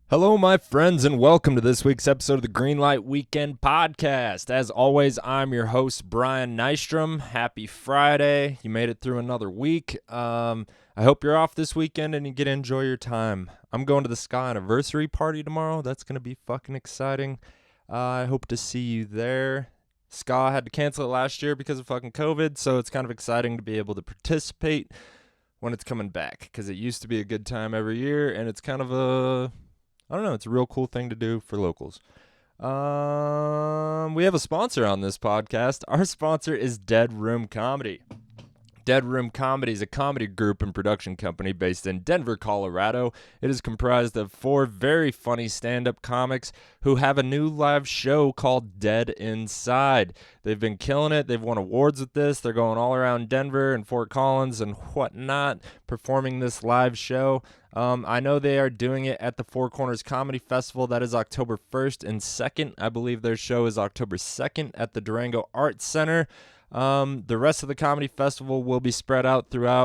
Hello, my friends, and welcome to this week's episode of the Greenlight Weekend Podcast. As always, I'm your host, Brian Nystrom. Happy Friday. You made it through another week. I hope you're off this weekend and you get to enjoy your time. I'm going to the Sky anniversary party tomorrow. That's going to be fucking exciting. I hope to see you there. Ska had to cancel it last year because of fucking COVID, so it's kind of exciting to be able to participate when it's coming back, because it used to be a good time every year, and it's kind of I don't know, it's a real cool thing to do for locals. We have a sponsor on this podcast. Our sponsor is Dead Room Comedy. Dead Room Comedy is a comedy group and production company based in Denver, Colorado. It is comprised of 4 very funny stand-up comics who have a new live show called Dead Inside. They've been killing it. They've won awards with this. They're going all around Denver and Fort Collins and whatnot, performing this live show. I know they are doing it at the Four Corners Comedy Festival. That is October 1st and 2nd. I believe their show is October 2nd at the Durango Arts Center. The rest of the comedy festival will be spread out between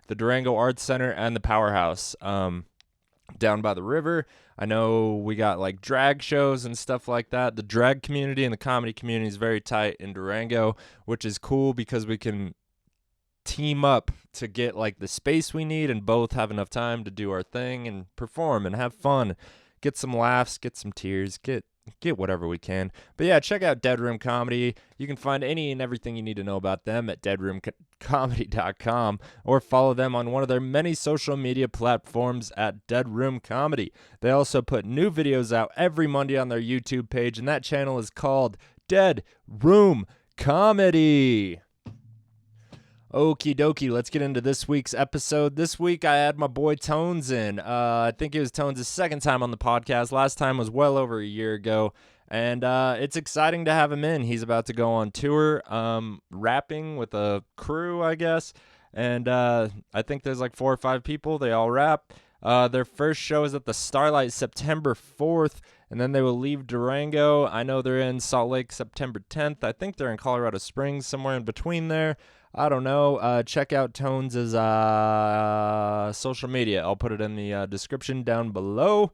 the Durango Arts Center and the Powerhouse down by the river. I know we got like drag shows and stuff like that. The drag community and the comedy community is very tight in Durango, which is cool because we can team up to get like the space we need and both have enough time to do our thing and perform and have fun, get some laughs, get some tears, get whatever we can. But yeah, check out Dead Room Comedy. You can find any and everything you need to know about them at deadroomcomedy.com or follow them on one of their many social media platforms at Dead Room Comedy. They also put new videos out every Monday on their YouTube page, and that channel is called Dead Room Comedy. Okie dokie, let's get into this week's episode. This week I had my boy Tones in. I think it was Tones' second time on the podcast. Last time was well over a year ago. And it's exciting to have him in. He's about to go on tour, rapping with a crew, I guess. And I think there's like 4 or 5 people. They all rap. Their first show is at the Starlight September 4th. And then they will leave Durango. I know they're in Salt Lake September 10th. I think they're in Colorado Springs, somewhere in between there. I don't know. Check out Tones' social media. I'll put it in the description down below.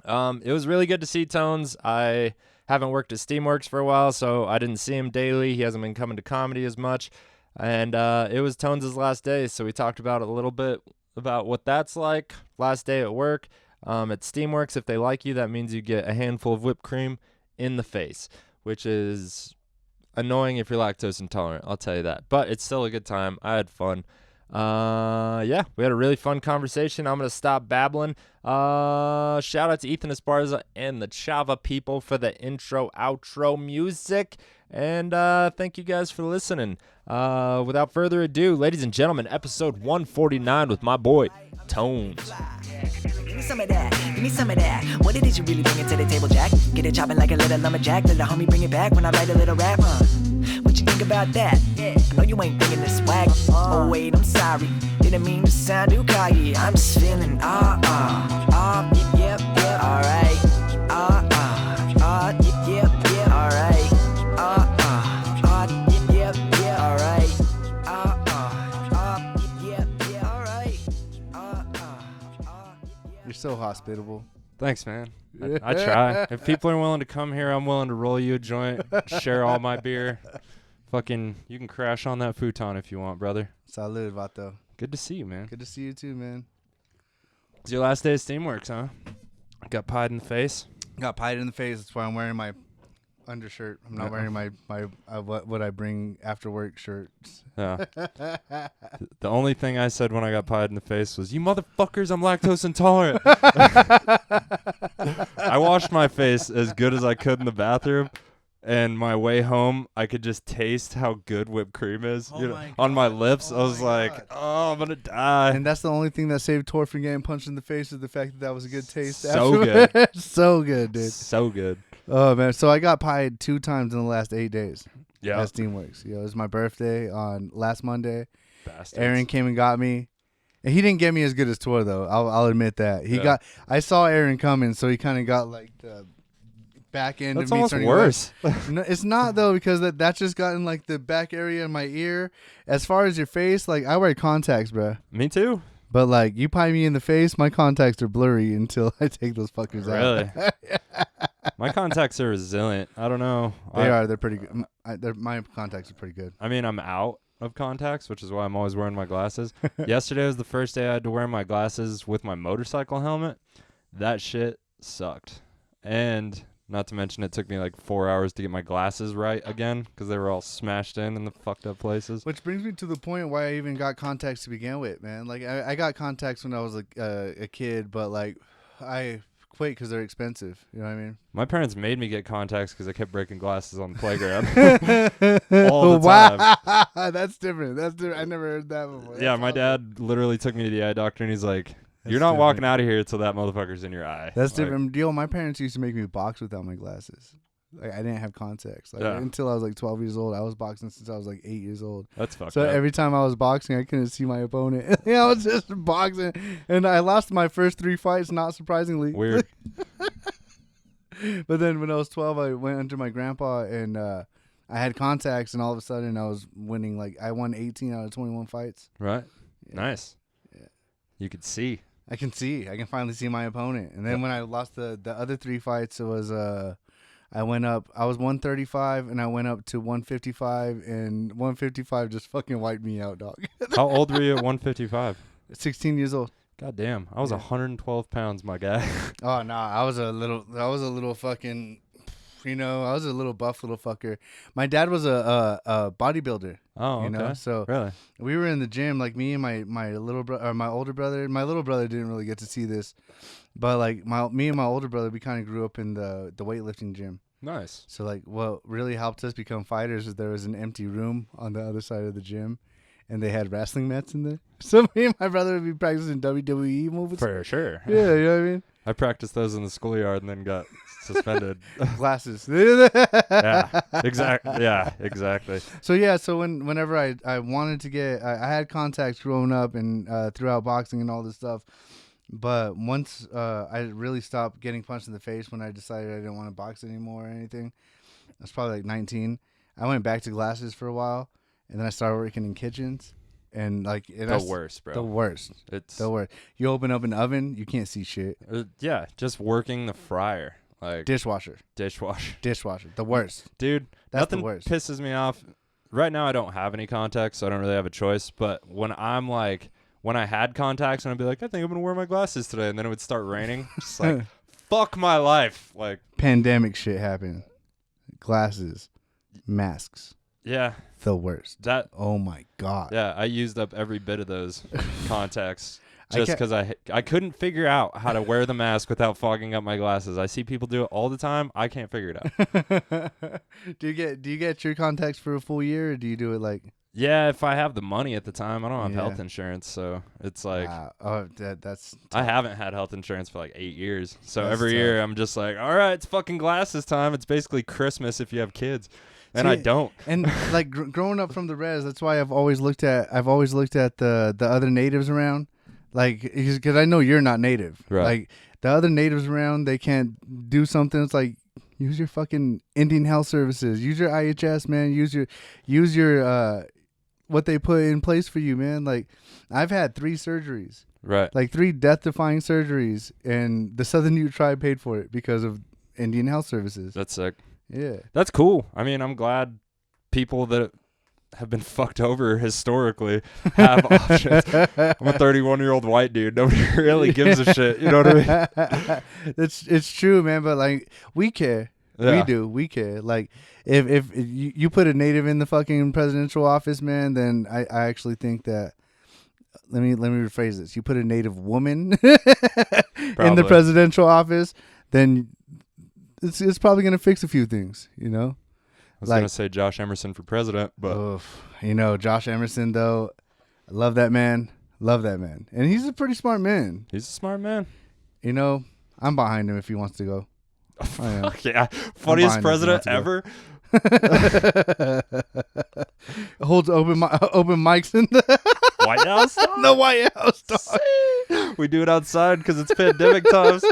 It was really good to see Tones. I haven't worked at Steamworks for a while, so I didn't see him daily. He hasn't been coming to comedy as much. And it was Tones' last day, so we talked about a little bit about what that's like. Last day at work. At Steamworks, if they like you, that means you get a handful of whipped cream in the face, which is annoying if you're lactose intolerant, I'll tell you that. But it's still a good time. I had fun. Yeah, we had a really fun conversation. I'm going to stop babbling. Shout out to Ethan Esparza and the Chava people for the intro, outro music. And thank you guys for listening. Without further ado, ladies and gentlemen, episode 149 with my boy, Tones. Give me some of that. What it is you really bringing to the table, Jack? Get it chopping like a little lumberjack. Let the homie bring it back when I write a little rap, What you think about that? I know you ain't thinking this swag. Oh wait, I'm sorry. Didn't mean to sound too cocky. I'm just feeling yep, alright. Yep, alright. Yep, alright. You're so hospitable. Thanks, man. I try. If people are willing to come here, I'm willing to roll you a joint, share all my beer. Fucking, you can crash on that futon if you want, brother. Salud, vato. Good to see you, man. Good to see you too, man. It's your last day of Steamworks, huh? Got pied in the face? Got pied in the face. That's why I'm wearing my undershirt. I'm not wearing my what I bring after work shirts. Yeah. The only thing I said when I got pied in the face was, "You motherfuckers, I'm lactose intolerant." I washed my face as good as I could in the bathroom, and my way home, I could just taste how good whipped cream is. On my lips. I was like, God. "Oh, I'm gonna die." And that's the only thing that saved Tor from getting punched in the face is the fact that was a good taste. So good. So good, dude. So good. Oh man, so I got pied 2 times in the last 8 days. Yeah, at Steamworks. It was my birthday on last Monday. Bastards. Aaron came and got me. And he didn't get me as good as Tor though. I'll admit that. I saw Aaron coming, so he kind of got like the back end That's of me almost turning worse. No, it's not though, because that's just gotten like the back area in my ear. As far as your face, like I wear contacts, bro. Me too. But like you pie me in the face, my contacts are blurry until I take those fuckers out. Really? My contacts are resilient. I don't know. They're pretty good. My contacts are pretty good. I mean, I'm out of contacts, which is why I'm always wearing my glasses. Yesterday was the first day I had to wear my glasses with my motorcycle helmet. That shit sucked. And not to mention it took me like 4 hours to get my glasses right again because they were all smashed in the fucked up places. Which brings me to the point why I even got contacts to begin with, man. Like I got contacts when I was a kid, but like I quit because they're expensive. You know what I mean? My parents made me get contacts because I kept breaking glasses on the playground all the time. Wow, that's different. That's different. I never heard that before. Yeah, That's my awesome. dad literally took me to the eye doctor and he's like, That's "You're not different. walking out of here until that motherfucker's in your eye." That's Like, different. Yo, my parents used to make me box without my glasses. Like I didn't have contacts. Like Yeah. until I was like 12 years old. I was boxing since I was like 8 years old. That's fucked So up. every time I was boxing, I couldn't see my opponent. I was just boxing, and I lost my first 3 fights. Not surprisingly. Weird. But then when I was 12, I went under my grandpa, and I had contacts, and all of a sudden I was winning. Like I won 18 out of 21 fights. Right? Yeah. Nice. Yeah. You could see. I can see. I can finally see my opponent. And then when I lost the other 3 fights, it was I went up. I was 135, and I went up to 155, and 155 just fucking wiped me out, dog. How old were you at 155? 16 years old. God damn. I was Yeah. 112 pounds, my guy. Oh no, I was a little fucking, I was a little buff little fucker. My dad was a bodybuilder, Oh, okay. you know, so Really? we were in the gym, like me and my little brother, or my older brother. My little brother didn't really get to see this, but like me and my older brother, we kind of grew up in the weightlifting gym. Nice. So like what really helped us become fighters is there was an empty room on the other side of the gym, and they had wrestling mats in there. So me and my brother would be practicing WWE moves. For sure. Yeah, you know what I mean? I practiced those in the schoolyard and then got suspended. Glasses. Yeah. Exactly. Yeah, exactly. So yeah, so whenever I wanted to get, I had contacts growing up and throughout boxing and all this stuff, but once I really stopped getting punched in the face when I decided I didn't want to box anymore or anything, I was probably like 19. I went back to glasses for a while, and then I started working in kitchens, and like The worst, bro. the worst, It's the worst. You open up an oven, you can't see shit. yeah, just working the fryer, like Dishwasher, the worst. Dude, That's the nothing worst. pisses me off. Right now, I don't have any contacts, so I don't really have a choice. But when I had contacts, and I'd be like, I think I'm gonna wear my glasses today, and then it would start raining. Just like, fuck my life. Like, Pandemic shit happened. Glasses, masks, yeah, the worst. that. Oh my god. Yeah, I used up every bit of those contacts I just can't- because I couldn't figure out how to wear the mask without fogging up my glasses. I see people do it all the time. I can't figure it out. do you get your contacts for a full year, or do you do it like? Yeah, if I have the money at the time, I don't have Yeah. health insurance, so it's like That's I haven't had health insurance for like 8 years. So That's every year I'm just like, all right, it's fucking glasses time. It's basically Christmas if you have kids, and I See, don't. and like growing up from the res, that's why I've always looked at the other natives around, like because I know you're not native. Right. Like the other natives around, they can't do something. It's like use your fucking Indian health services, use your IHS, man. Use your what they put in place for you, man. Like I've had 3 surgeries, Right. like 3 death-defying surgeries, and the Southern Ute tribe paid for it because of Indian health services. That's sick. Yeah. That's cool. I mean, I'm glad people that have been fucked over historically have options. I'm a 31-year-old white dude. Nobody really gives a shit. You know what I mean? It's true, man. But like we care, Yeah. we care. Like if you put a native in the fucking presidential office, man, then I actually think that. Let me rephrase this. You put a native woman in the Probably. presidential office, then it's probably gonna fix a few things, you know. I was like- gonna say Josh Emerson for president, but Oof. Josh Emerson though, I love that man, and he's a pretty smart man. he's a smart man. You know, I'm behind him if he wants to go. I am. Fuck yeah, funniest behind him if he president wants to go. ever. Holds open mics in the White House. the White House. Dog. We do it outside because it's pandemic times.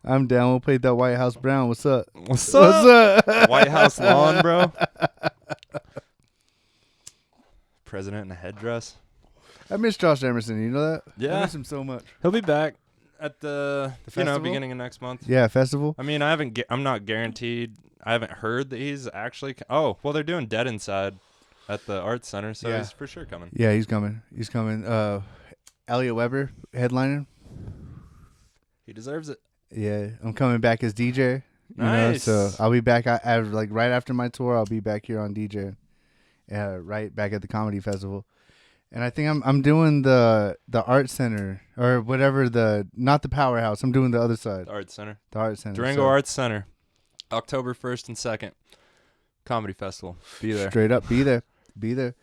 I'm down. We'll play that White House Brown. What's up? What's up? White House lawn, bro. President in a headdress. I miss Josh Emerson. You know that? Yeah. I miss him so much. He'll be back at the festival? beginning of next month. Yeah, festival. I mean, I'm not guaranteed. I haven't heard that he's actually. Oh, well, they're doing Dead Inside at the Arts Center, so he's for sure coming. Yeah, he's coming. He's coming. Elliot Weber headlining. He deserves it. Yeah, I'm coming back as DJ. Nice. You know, so I'll be back. I like right after my tour. I'll be back here on DJ. Right back at the comedy festival. And I think I'm doing the Art Center or whatever, not the Powerhouse. I'm doing the other side. The Arts Center. The Art Center. Durango Arts Center. October 1st and 2nd. Comedy Festival. Be there. Straight up, be there. Be there.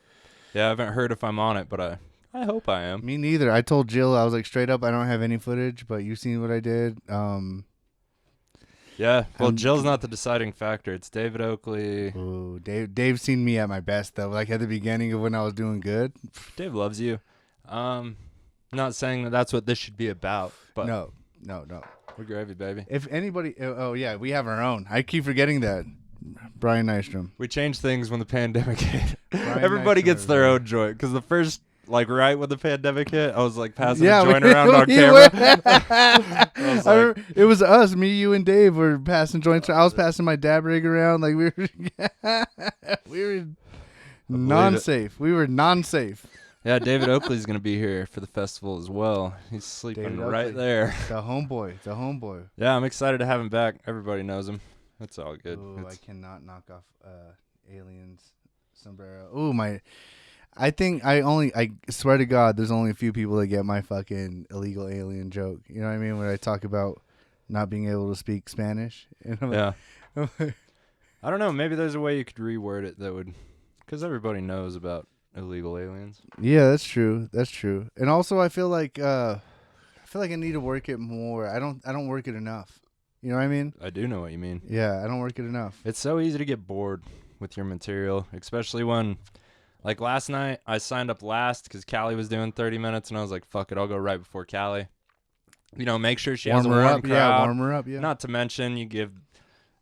Yeah, I haven't heard if I'm on it, but I hope I am. Me neither. I told Jill, I was like, straight up, I don't have any footage, but you seen what I did. Yeah, well, Jill's not the deciding factor. It's David Oakley. Ooh, Dave's seen me at my best, though. Like at the beginning of when I was doing good. Dave loves you. Not saying that that's what this should be about, but No. we're gravy, baby. If anybody, oh yeah, we have our own. I keep forgetting that. Brian Nystrom. We changed things when the pandemic hit. Brian Everybody Nystrom, gets their man. own joint, because the first, like right when the pandemic hit, I was like passing Yeah, a joint we- around on we camera. were- I was I like, remember, it was us, me, you, and Dave were passing joints. I was passing my dab rig around, like we were non-safe. We were non-safe. yeah, David Oakley's gonna be here for the festival as well. He's sleeping David right Oakley. there. The homeboy. Yeah, I'm excited to have him back. Everybody knows him. That's all good. Ooh, I It's- cannot knock off Aliens sombrero. Ooh, I swear to God, there's only a few people that get my fucking illegal alien joke. You know what I mean? When I talk about not being able to speak Spanish. And I'm yeah. like, I don't know. Maybe there's a way you could reword it that would, because everybody knows about illegal aliens. yeah, that's true. And also, I feel like I need to work it more. I don't work it enough. You know what I mean? I do know what you mean. Yeah, I don't work it enough. It's so easy to get bored with your material, especially when, like last night, I signed up last because Callie was doing 30 minutes, and I was like, fuck it, I'll go right before Callie. You know, make sure she has a Warm her warm up, crowd. warm her up, yeah. Not to mention,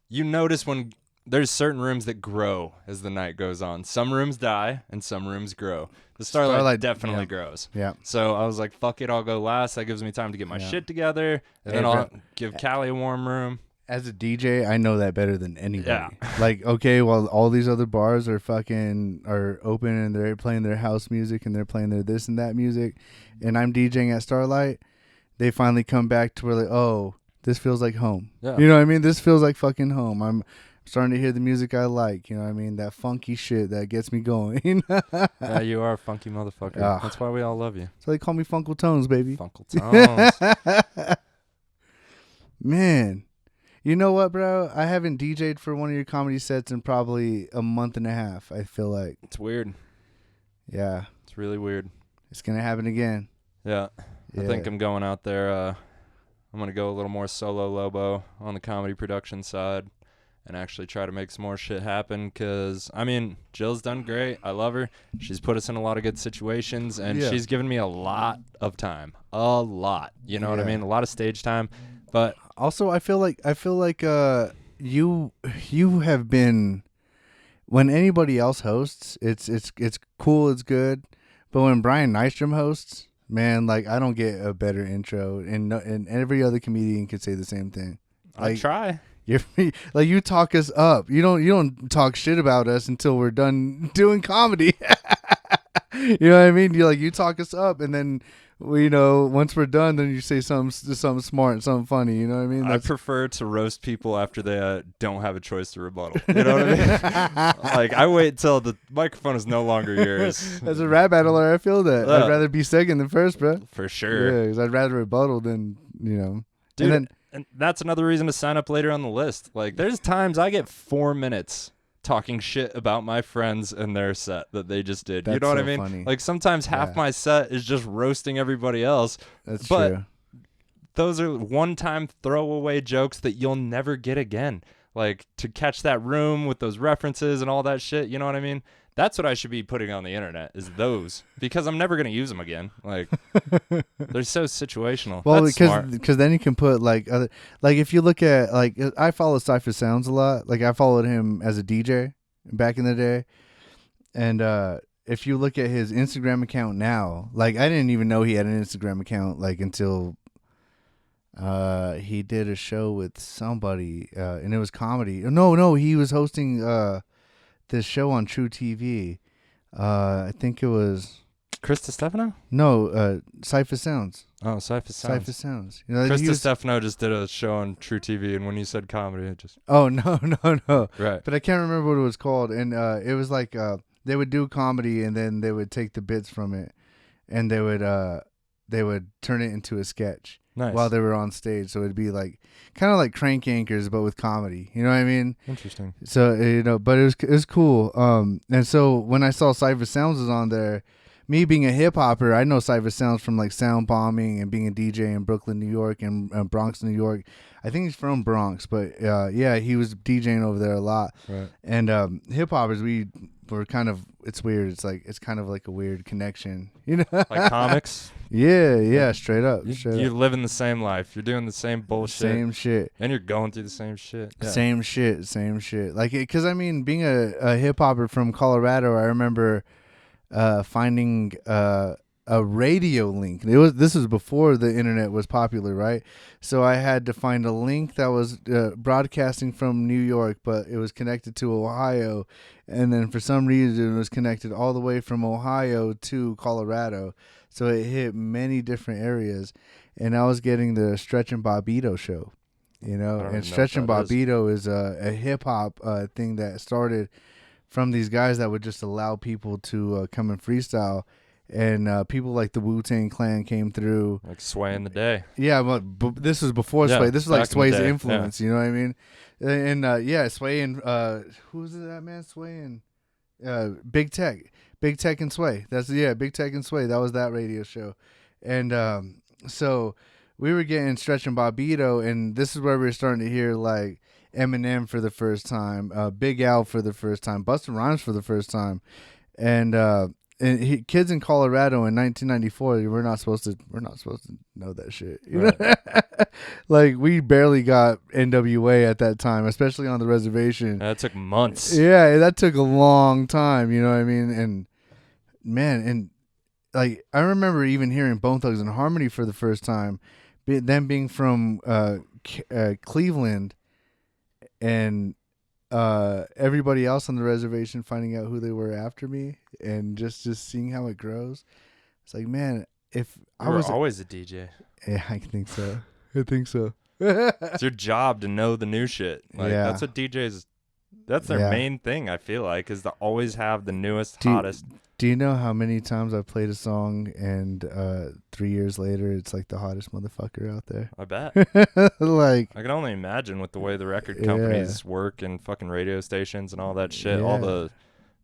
you notice when there's certain rooms that grow as the night goes on. Some rooms die, and some rooms grow. The Starlight definitely yeah. grows. Yeah. So I was like, fuck it, I'll go last. That gives me time to get my shit together, and then I'll give Callie a warm room. As a DJ, I know that better than anybody. Yeah. Like, okay, while all these other bars are open and they're playing their house music and they're playing their this and that music, and I'm DJing at Starlight, they finally come back to where like, oh, this feels like home. Yeah. You know what I mean? This feels like fucking home. I'm starting to hear the music I like. You know what I mean? That funky shit that gets me going. Yeah, you are a funky motherfucker. Ah. That's why we all love you. So they call me Funkle Tones, baby. Funkle Tones. Man. You know what, bro? I haven't DJ'd for one of your comedy sets in probably a month and a half, I feel like. It's weird. Yeah. It's really weird. It's going to happen again. Yeah. Yeah. I think I'm going out there. I'm going to go a little more solo Lobo on the comedy production side and actually try to make some more shit happen because, I mean, Jill's done great. I love her. She's put us in a lot of good situations, and Yeah. she's given me a lot of time. A lot. You know what I Yeah. mean? A lot of stage time. But Also, I feel like you have been, when anybody else hosts, it's cool, it's good, but when Brian Nystrom hosts, man, like I don't get a better intro, and every other comedian could say the same thing. I try. You're like, you talk us up. You don't talk shit about us until we're done doing comedy. You know what I mean? You talk us up, and then once we're done, then you say something smart and something funny. You know what I mean? I prefer to roast people after they don't have a choice to rebuttal. You know what I mean? Like, I wait till the microphone is no longer yours. As a rap battler, I feel that. Yeah. I'd rather be second than first, bro. For sure. Yeah, because I'd rather rebuttal than, Dude, and that's another reason to sign up later on the list. Like, there's times I get 4 minutes talking shit about my friends and their set that they just did. You That's know what so I mean? funny. Like, sometimes half Yeah. my set is just roasting everybody else. That's But true. those are one-time throwaway jokes that you'll never get again. Like, to catch that room with those references and all that shit, you know what I mean? That's what I should be putting on the internet, is those. Because I'm never going to use them again. Like, they're so situational. Well, That's smart. because then you can put like other, like if you look at like I follow Cypher Sounds a lot. Like I followed him as a DJ back in the day, and if you look at his Instagram account now, like I didn't even know he had an Instagram account like until he did a show with somebody and it was comedy. No, he was hosting this show on True TV. I think it was Chris Stefano? no Cypher Sounds. Oh, Cypher Sounds. Cypher Sounds. You know, Chris Stefano just did a show on True TV, and when you said comedy, it just Oh no. right. But I can't remember what it was called, and it was like they would do comedy, and then they would take the bits from it, and they would turn it into a sketch Nice. while they were on stage. So it'd be like kind of like Crank Anchors, but with comedy. You know what I mean? Interesting. So you know, but it was cool. And so when I saw Cypher Sounds was on there, me being a hip hopper, I know Cypher Sounds from like Sound Bombing and being a DJ in Brooklyn, New York, and Bronx, New York. I think he's from Bronx, but yeah, he was DJing over there a lot. Right. And hip hoppers, we were kind of, it's weird. It's kind of like a weird connection, you know? Like comics. Yeah, straight up. You're living the same life. You're doing the same bullshit. Same shit. And you're going through the same shit. Yeah. Same shit. Like, because I mean, being a hip hopper from Colorado, I remember finding a radio link. This was before the internet was popular, right? So I had to find a link that was broadcasting from New York, but it was connected to Ohio, and then for some reason it was connected all the way from Ohio to Colorado. So it hit many different areas, and I was getting the Stretch and Bobbito show, you know. And Stretch and Bobbito is a hip hop thing that started from these guys that would just allow people to come and freestyle. And people like the Wu-Tang Clan came through. Like Sway in the day. Yeah, but this was before Sway. This was like Sway's influence, you know what I mean? And yeah, Sway and who was that man? Sway and Big Tech. Big Tech and Sway. Big Tech and Sway. That was that radio show. And so we were getting Stretch and Bobbito, and this is where we were starting to hear like Eminem for the first time, Big Al for the first time, Busta Rhymes for the first time. And kids in Colorado in 1994, we're not supposed to know that shit. You know? Like we barely got NWA at that time, especially on the reservation. That took months. Yeah, that took a long time. You know what I mean? And man, and like I remember even hearing Bone Thugs and Harmony for the first time, them being from Cleveland, and everybody else on the reservation finding out who they were after me, and just seeing how it grows. It's like, man, if I was always a DJ. Yeah, I think so. It's your job to know the new shit. Like that's what DJs. That's their main thing. I feel like is to always have the newest, hottest. Do you know how many times I've played a song and 3 years later it's like the hottest motherfucker out there? I bet. Like I can only imagine with the way the record companies work and fucking radio stations and all that shit, all the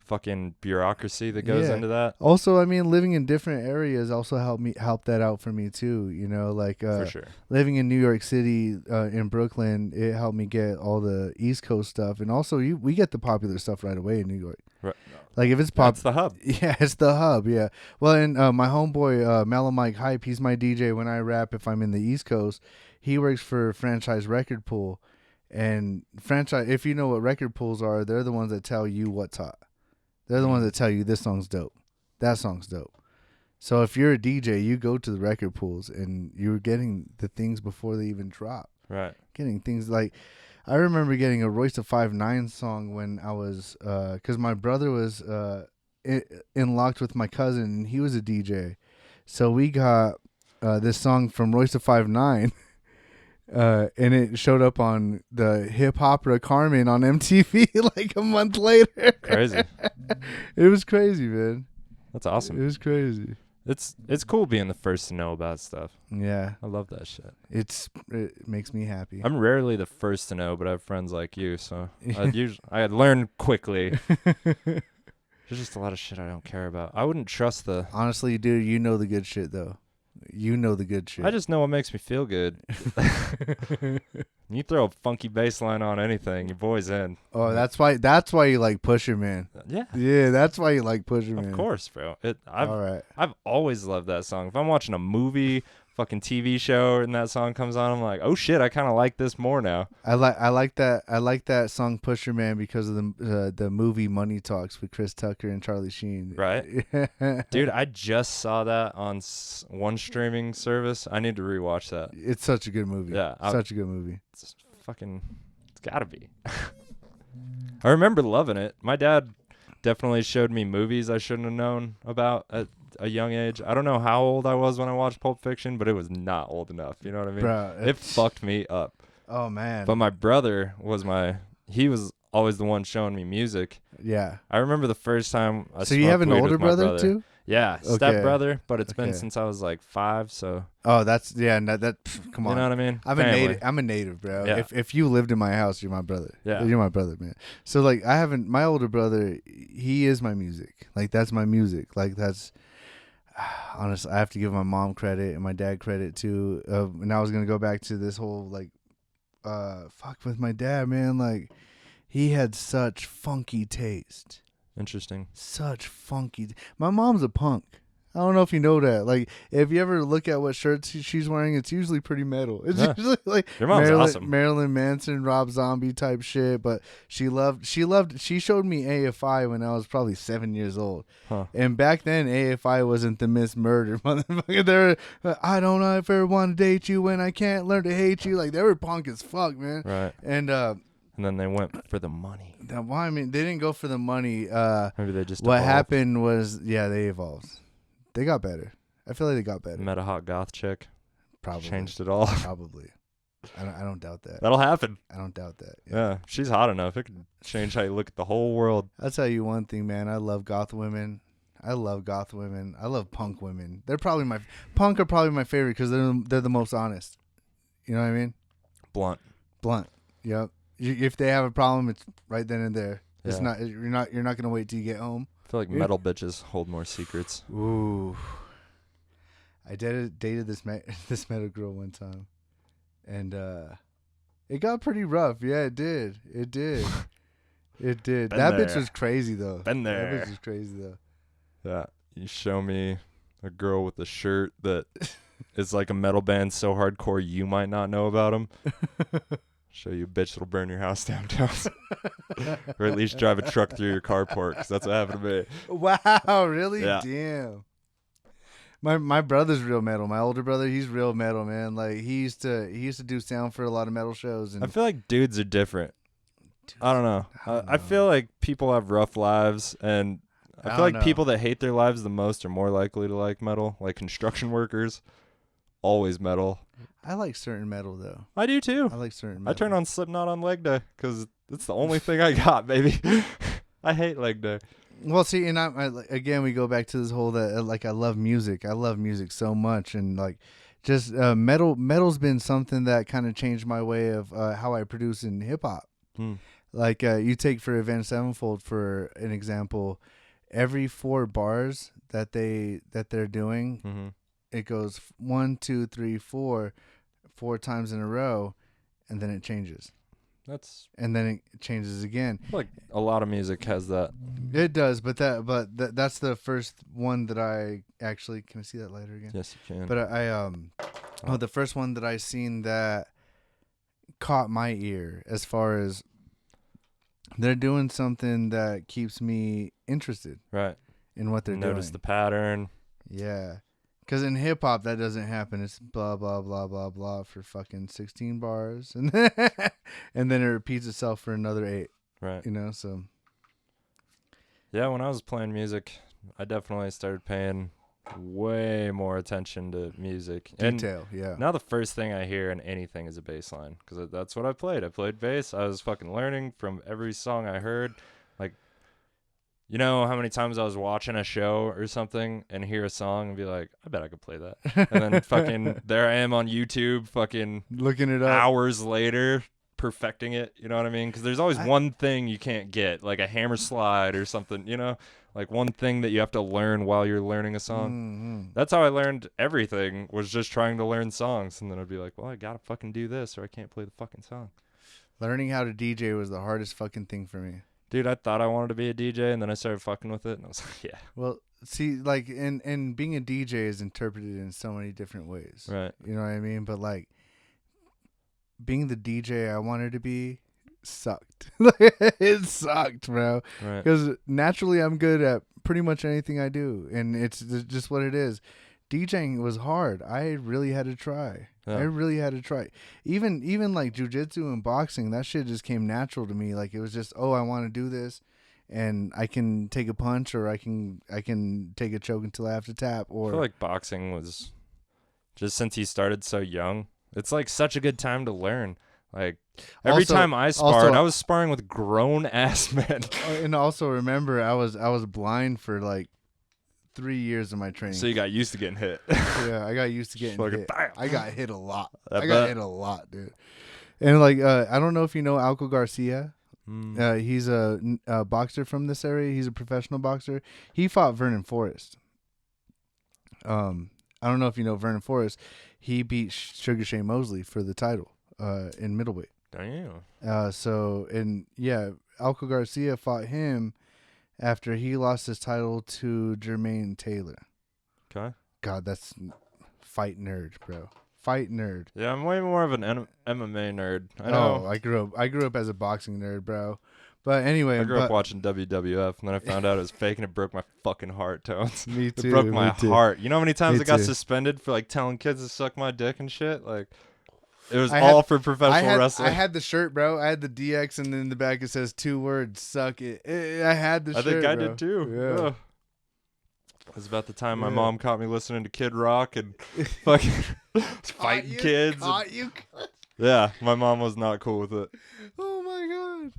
fucking bureaucracy that goes into that. Also, I mean, living in different areas also helped that out for me too. You know, like for sure. Living in New York City, in Brooklyn, it helped me get all the East Coast stuff, and also we get the popular stuff right away in New York. Right. Like if it's That's the hub. Yeah, it's the hub. Yeah. Well, and my homeboy Mellow Mike Hype, he's my DJ when I rap. If I'm in the East Coast, he works for Franchise Record Pool, and franchise. If you know what record pools are, they're the ones that tell you what's hot. They're the ones that tell you this song's dope, that song's dope. So if you're a DJ, you go to the record pools and you're getting the things before they even drop. Right. Getting things like, I remember getting a Royce da 5'9" song when I was, because my brother was in locked with my cousin and he was a DJ. So we got this song from Royce da 5'9". And it showed up on the hip opera Carmen on MTV like a month later. Crazy. It was crazy, man. That's awesome. It was crazy. It's cool being the first to know about stuff. Yeah. I love that shit. It makes me happy. I'm rarely the first to know, but I have friends like you, so I learn quickly. There's just a lot of shit I don't care about. I wouldn't trust the... Honestly, dude, you know the good shit, though. You know the good shit. I just know what makes me feel good. You throw a funky bass line on anything, your boy's in. Oh, that's why you like Pusher, man. Yeah. Yeah, that's why you like Pusher, man. Of course, bro. All right. I've always loved that song. If I'm watching a movie, fucking TV show and that song comes on, I'm like, oh shit, I kind of like this more now. I like that song Pusher Man because of the movie Money Talks with Chris Tucker and Charlie Sheen. Right. Dude, I just saw that on one streaming service. I need to rewatch that. It's such a good movie. Yeah. Such a good movie. It's gotta be. I remember loving it. My dad definitely showed me movies I shouldn't have known about at a young age. I don't know how old I was when I watched Pulp Fiction, but it was not old enough. You know what I mean? Bro, it fucked me up. Oh man. But my brother he was always the one showing me music. Yeah. I remember the first time I So you have an smoked weed older with my brother too? Yeah, Okay. step brother, but it's been Okay. since I was like 5, so Oh, that's come on. you know what I mean? I'm a native, bro. Yeah. If you lived in my house, you're my brother. Yeah. You're my brother, man. So like my older brother, he is my music. Like that's my music. Like that's honestly, I have to give my mom credit and my dad credit too. And I was going to go back to this whole like fuck with my dad, man. Like he had such funky taste. Interesting. Such funky. My mom's a punk. I don't know if you know that. Like, if you ever look at what shirts she's wearing, it's usually pretty metal. It's Yeah. usually like Your mom's awesome. Marilyn Manson, Rob Zombie type shit. But she showed me AFI when I was probably 7 years old. Huh. And back then, AFI wasn't the Miss Murder motherfucker. They were, I don't ever want to date you when I can't learn to hate you. Like, they were punk as fuck, man. Right. And then they went for the money. I mean, they didn't go for the money. Maybe they just What evolved. happened was, they evolved. They got better. I feel like they got better. Met a hot goth chick. Probably Changed it all. Probably. I don't doubt that. That'll happen. I don't doubt that. Yeah. She's hot enough. It could change how you look at the whole world. I'll tell you one thing, man. I love goth women. I love punk women. They're probably punk are probably my favorite because they're the most honest. You know what I mean? Blunt. Yep. If they have a problem, it's right then and there. It's Yeah. You're not gonna wait till you get home. I feel like metal bitches hold more secrets. Ooh. I dated this metal girl one time, and it got pretty rough. Yeah, it did. It did. It did. Been That bitch there. was crazy though. Been there. That bitch was crazy though. Yeah. You show me a girl with a shirt that is like a metal band so hardcore you might not know about them. Show you a bitch that'll burn your house down. Or at least drive a truck through your carport, because that's what happened to me. Wow, really? Yeah. Damn. My brother's real metal. My older brother, he's real metal, man. Like he used to do sound for a lot of metal shows. And I feel like dudes are different. I don't know. I feel like people have rough lives, and I feel don't like know. people that hate their lives the most are more likely to like metal, like construction workers. Always metal. I like certain metal though. I do too. I like certain I metal. turn on Slipknot on leg day because it's the only thing I got, baby. I hate leg day. Well, see, and again, we go back to this whole that like I love music. I love music so much, and like just metal's been something that kind of changed my way of how I produce in hip hop. Like you take for Avenged Sevenfold for an example, every 4 bars that they're doing, it goes 1, 2, 3, 4 times in a row, and then it changes. And then it changes again. Like a lot of music has that. It does, but that's the first one that I actually can I see that later again? Yes, you can. But the first one that I seen that caught my ear as far as they're doing something that keeps me interested Right. in what they're Notice doing. the pattern. Yeah. Because in hip hop, that doesn't happen. It's blah, blah, blah, blah, blah for fucking 16 bars. And then it repeats itself for another 8. Right. You know, so. Yeah, when I was playing music, I definitely started paying way more attention to music. Detail, yeah. And now the first thing I hear in anything is a bass line, because that's what I played. I played bass. I was fucking learning from every song I heard. Like, you know how many times I was watching a show or something and hear a song and be like, I bet I could play that. And then fucking there I am on YouTube fucking looking it up hours later, perfecting it. You know what I mean? Because there's always one thing you can't get, like a hammer slide or something, you know? Like one thing that you have to learn while you're learning a song. That's how I learned everything, was just trying to learn songs. And then I'd be like, well, I gotta fucking do this or I can't play the fucking song. Learning how to DJ was the hardest fucking thing for me. Dude, I thought I wanted to be a DJ, and then I started fucking with it, and I was like, yeah. Well, see, like, and being a DJ is interpreted in so many different ways. Right. You know what I mean? But like, being the DJ I wanted to be sucked. It sucked, bro. Right. Because naturally I'm good at pretty much anything I do, and it's just what it is. DJing was hard. I really had to try. Yeah. I really had to try. Even like jujitsu and boxing, that shit just came natural to me. Like, it was just, oh, I want to do this, and I can take a punch, or I can take a choke until I have to tap. Or I feel like boxing was just since he started so young. It's like such a good time to learn. Like every time I sparred, I was sparring with grown ass men. And also remember, I was blind for like 3 years of my training. So you got used to getting hit. Yeah, I got used to getting hit. Bam. I got hit a lot. I got hit a lot, dude. And like, I don't know if you know Alco Garcia. He's a boxer from this area. He's a professional boxer. He fought Vernon Forrest. I don't know if you know Vernon Forrest. He beat Sugar Shane Mosley for the title in middleweight. Damn. So, and yeah, Alco Garcia fought him after he lost his title to Jermaine Taylor. Okay. God, that's fight nerd, bro. Fight nerd. Yeah, I'm way more of an MMA nerd. I know. Oh, I grew up as a boxing nerd, bro. But anyway, I grew up watching WWF, and then I found out it was fake, and it broke my fucking heart, Tones. Me too. It broke my heart. You know how many times I got too. suspended for like telling kids to suck my dick and shit? Like, it was all for professional wrestling. I had the shirt, bro. I had the DX, and then in the back it says 2 words: "Suck it." I had the shirt. I think I bro. did too. Yeah. Ugh. It was about the time my mom caught me listening to Kid Rock and fucking fighting kids. Yeah, my mom was not cool with it. Oh my god.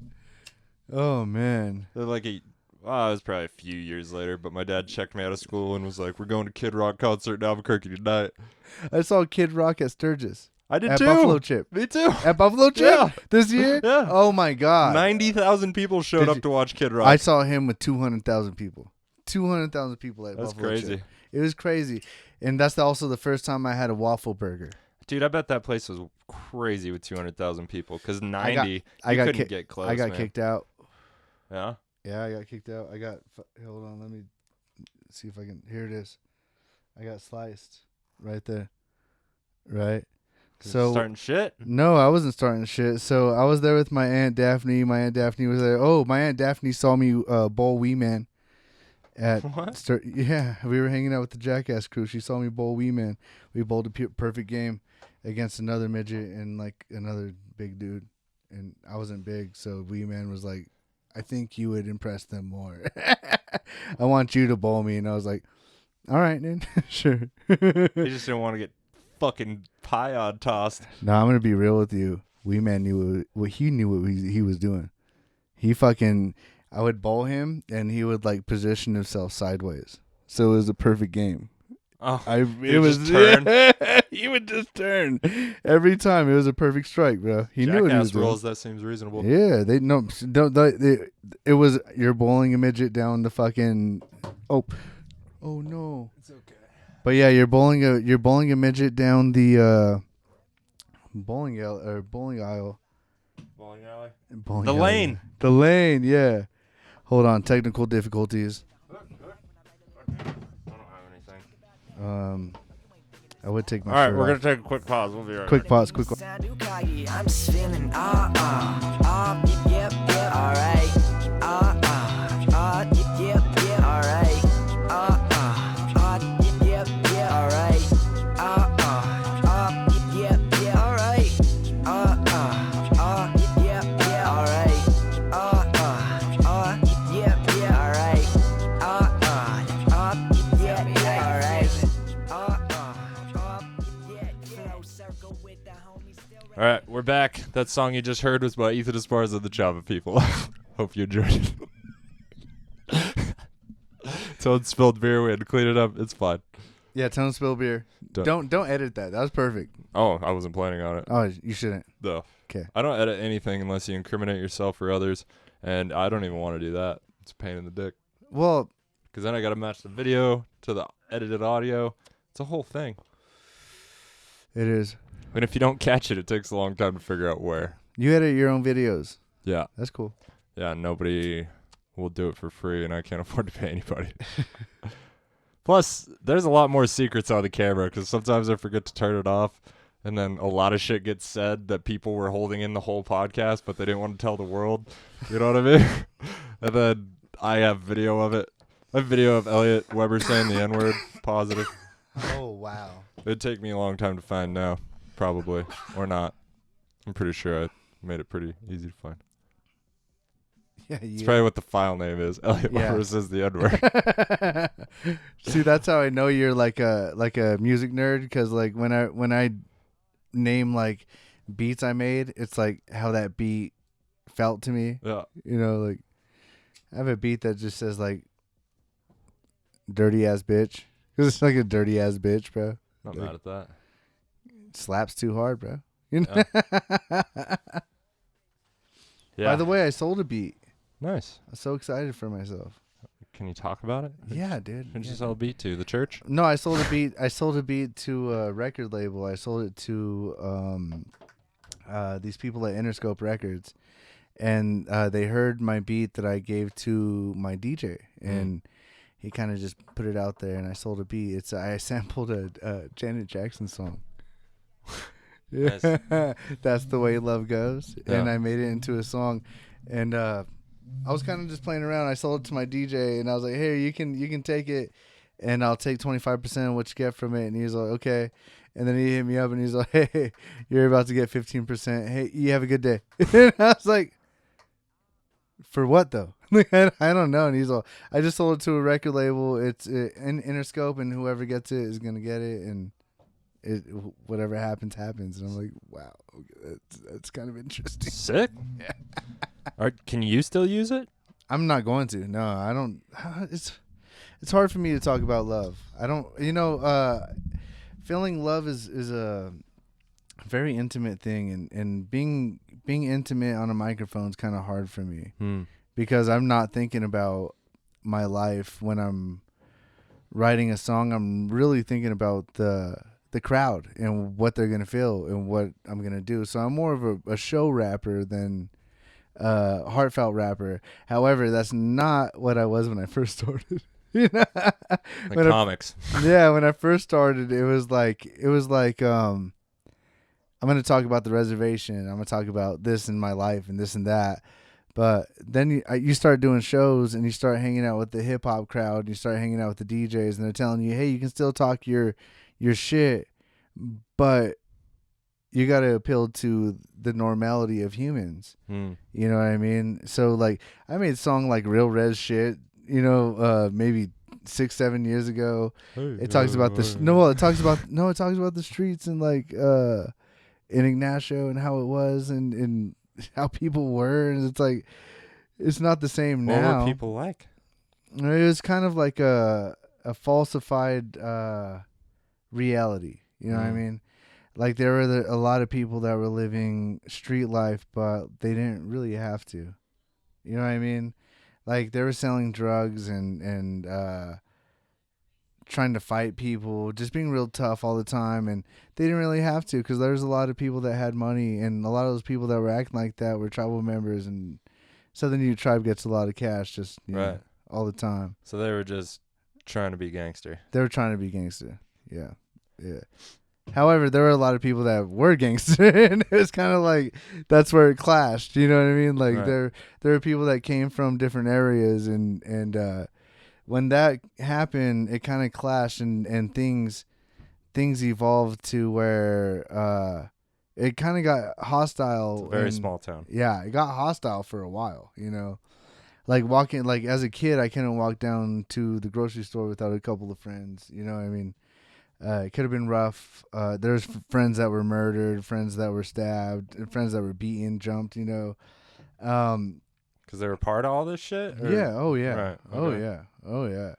Oh man. They're like it was probably a few years later, but my dad checked me out of school and was like, "We're going to Kid Rock concert in Albuquerque tonight." I saw Kid Rock at Sturgis. I did at too. Buffalo Chip. Me too. At Buffalo Chip? Yeah. This year? Yeah. Oh my god. 90,000 people showed up to watch Kid Rock. I saw him with 200,000 people. 200,000 people at That's Buffalo crazy. Chip. It was crazy. And that's also the first time I had a waffle burger. Dude, I bet that place was crazy with 200,000 people because 90, you couldn't get close. I got kicked out. Yeah? Yeah, I got kicked out. Hold on, let me see if I can. Here it is. I got sliced right there. Right? So starting shit? No, I wasn't starting shit. So I was there with my Aunt Daphne. My Aunt Daphne was there. Oh, my Aunt Daphne saw me bowl Wee Man. What? Yeah, we were hanging out with the Jackass crew. She saw me bowl Wee Man. We bowled a perfect game against another midget and like another big dude. And I wasn't big, so Wee Man was like, "I think you would impress them more. I want you to bowl me." And I was like, "All right, then, sure." You just didn't want to get fucking pie tossed. No, I'm gonna be real with you. Wee Man knew what he was doing. He fucking. I would bowl him, and he would like position himself sideways, so it was a perfect game. Oh, it was just turn. He would just turn every time. It was a perfect strike, bro. He knew what he was doing. rules. That seems reasonable. Yeah, it was you're bowling a midget down the fucking. Oh no, It's okay. but yeah, you're bowling a midget down the bowling aisle. Bowling alley. Bowling The alley. lane. The lane, yeah. Hold on, technical difficulties. I don't have anything. I would take my All right, shirt we're off. gonna take a quick pause. We'll be right Quick back. pause, quick pause. I'm just feeling yep, alright. Yep, alright. Yep, alright. Yep, alright. All right, we're back. That song you just heard was by Ethan Esparza, the Java People. Hope you enjoyed it. Toad spilled beer. We had to clean it up. It's fine. Yeah, tone spill beer. Don't edit that. That was perfect. Oh, I wasn't planning on it. Oh, you shouldn't. No. Okay. I don't edit anything unless you incriminate yourself or others, and I don't even want to do that. It's a pain in the dick. Well, Because then I got to match the video to the edited audio. It's a whole thing. it is. And if you don't catch it, it takes a long time to figure out where. You edit your own videos. Yeah. That's cool. Yeah, nobody will do it for free, and I can't afford to pay anybody. Plus, there's a lot more secrets on the camera because sometimes I forget to turn it off, and then a lot of shit gets said that people were holding in the whole podcast, but they didn't want to tell the world. You know what I mean? And then I have video of it. I have video of Elliot Weber saying the N-word positive. Oh, wow. It'd take me a long time to find now, probably, or not. I'm pretty sure I made it pretty easy to find. Yeah, It's probably what the file name is. Elliot Weber says the N-word. See, that's how I know you're like a music nerd, because like when I name like beats I made, it's like how that beat felt to me. Yeah. You know, like I have a beat that just says like dirty ass bitch, because it's like a dirty ass bitch, bro. Not like, mad at that. It slaps too hard, bro. You know. Yeah. By the way, I sold a beat. Nice. I'm so excited for myself. Can you talk about it? Yeah, dude. Who'd you sell a beat to? The church? No, I sold a beat. I sold a beat to a record label. I sold it to these people at Interscope Records, and they heard my beat that I gave to my DJ, and he kind of just put it out there, and I sold a beat. I sampled a Janet Jackson song. Nice. That's the way love goes, Yeah. and I made it into a song, and I was kind of just playing around. I sold it to my DJ, and I was like, "Hey, you can take it, and I'll take 25% of what you get from it." And he was like, "Okay." And then he hit me up, and he's like, "Hey, you're about to get 15%. Hey, you have a good day." And I was like, "For what though?" I don't know. And he's like, "I just sold it to a record label. It's in Interscope, and whoever gets it is gonna get it, and whatever happens." And I'm like, "Wow, that's kind of interesting." Sick. Can you still use it? I'm not going to. No, I don't. It's hard for me to talk about love. I don't. Feeling love is a very intimate thing, and being intimate on a microphone is kind of hard for me because I'm not thinking about my life when I'm writing a song. I'm really thinking about the crowd and what they're gonna feel and what I'm gonna do. So I'm more of a show rapper than heartfelt rapper. However, that's not what I was when I first started. You know, Like comics. when I first started, it was like I'm gonna talk about the reservation. I'm gonna talk about this in my life and this and that. But then you start doing shows and you start hanging out with the hip hop crowd. And you start hanging out with the DJs, and they're telling you, "Hey, you can still talk your shit, but you got to appeal to the normality of humans." You know what I mean? So like, I made a song like Real Res Shit, maybe 6-7 years ago. It talks about it talks about the streets and like in Ignacio and how it was and how people were, and it's like it's not the same now. What were people like? It was kind of like a falsified reality. You know what I mean? Like there were a lot of people that were living street life, but they didn't really have to. You know what I mean? Like they were selling drugs and trying to fight people, just being real tough all the time, and they didn't really have to because there was a lot of people that had money, and a lot of those people that were acting like that were tribal members, and Southern Utah Tribe gets a lot of cash just know, all the time. So they were just trying to be gangster. They were trying to be gangster. Yeah. However, there were a lot of people that were gangster, and it was kind of like that's where it clashed. You know what I mean? Like there were people that came from different areas, and when that happened, it kind of clashed, and things evolved to where it kind of got hostile. It's a very small town. Yeah, it got hostile for a while. You know, like walking, like as a kid, I couldn't walk down to the grocery store without a couple of friends. You know what I mean? It could have been rough. There's friends that were murdered, friends that were stabbed, friends that were beaten, jumped, Because they were part of all this shit? Or? Yeah. Oh, yeah. Right. Oh, Okay. yeah. Oh, yeah.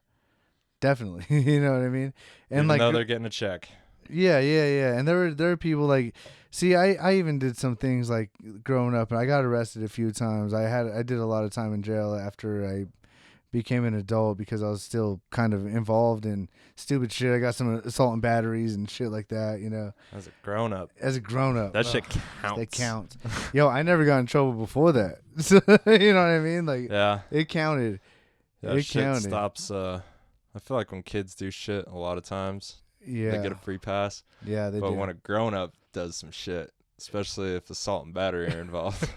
Definitely. You know what I mean? And Even like, though they're getting a check. Yeah. And there were people like, see, I even did some things like growing up, and I got arrested a few times. I did a lot of time in jail after I became an adult because I was still kind of involved in stupid shit. I got some assault and batteries and shit like that, As a grown up. That shit counts. That counts. Yo, I never got in trouble before that. So, you know what I mean? Like, Yeah. it counted. Yeah, it shit counted. stops I feel like when kids do shit, a lot of times Yeah. they get a free pass. Yeah, they But do. when a grown up does some shit, especially if assault and battery are involved,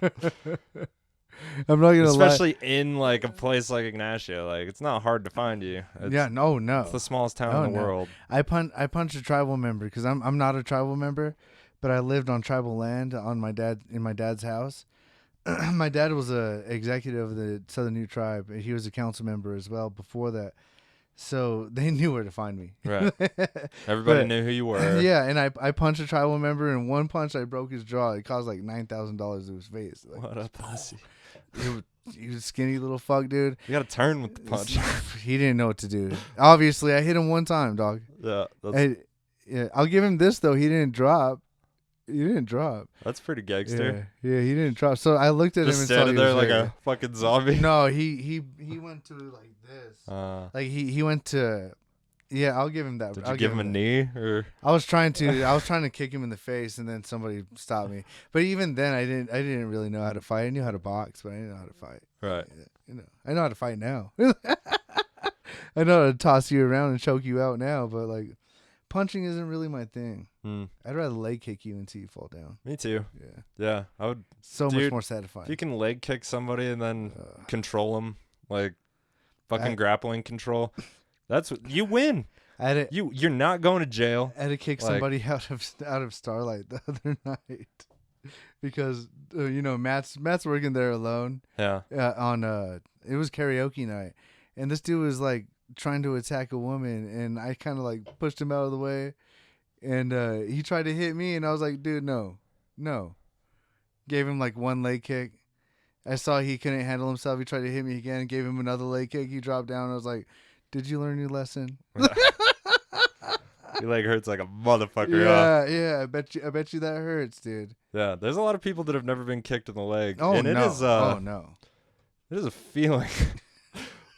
I'm not gonna especially in like a place like Ignacio, like it's not hard to find you. lie. Yeah, no. It's the smallest town Oh, in the no. world. I punched a tribal member because I'm not a tribal member, but I lived on tribal land in my dad's house. My dad was a executive of the Southern New Tribe. He was a council member as well before that, so they knew where to find me. Right. Everybody But- knew who you were. Yeah, and I punched a tribal member, and one punch I broke his jaw. It caused like $9,000 to his face. Like, What a pussy. he was a skinny little fuck, dude. You got to turn with the punch. He didn't know what to do. Obviously, I hit him one time, dog. Yeah, that's, Yeah, I'll give him this though. He didn't drop. that's pretty gangster. Yeah, he didn't drop. So I looked at Just him and saw standing he there was like a fucking zombie. No, he went to like this. Like he went to. Yeah, I'll give him that. Did I'll you give him a that. knee or? I was trying to kick him in the face, and then somebody stopped me. But even then, I didn't really know how to fight. I knew how to box, but I didn't know how to fight. Right. I know how to fight now. I know how to toss you around and choke you out now, but like punching isn't really my thing. I'd rather leg kick you until you fall down. Me too. Yeah. Yeah, I would. So much Dude, more If satisfying. you can leg kick somebody and then control them, like fucking grappling control, that's what you win. I had to, You're not going to jail. I had to kick like- somebody out of Starlight the other night because Matt's working there alone. Yeah. It was karaoke night, and this dude was like trying to attack a woman, and I kind of like pushed him out of the way, and he tried to hit me, and I was like, dude, no. Gave him like one leg kick. I saw he couldn't handle himself. He tried to hit me again, gave him another leg kick. He dropped down. I was like, did you learn your lesson? Your leg hurts like a motherfucker. Huh? Yeah. I bet you that hurts, dude. Yeah. There's a lot of people that have never been kicked in the leg. Oh, and no. It No. is a feeling.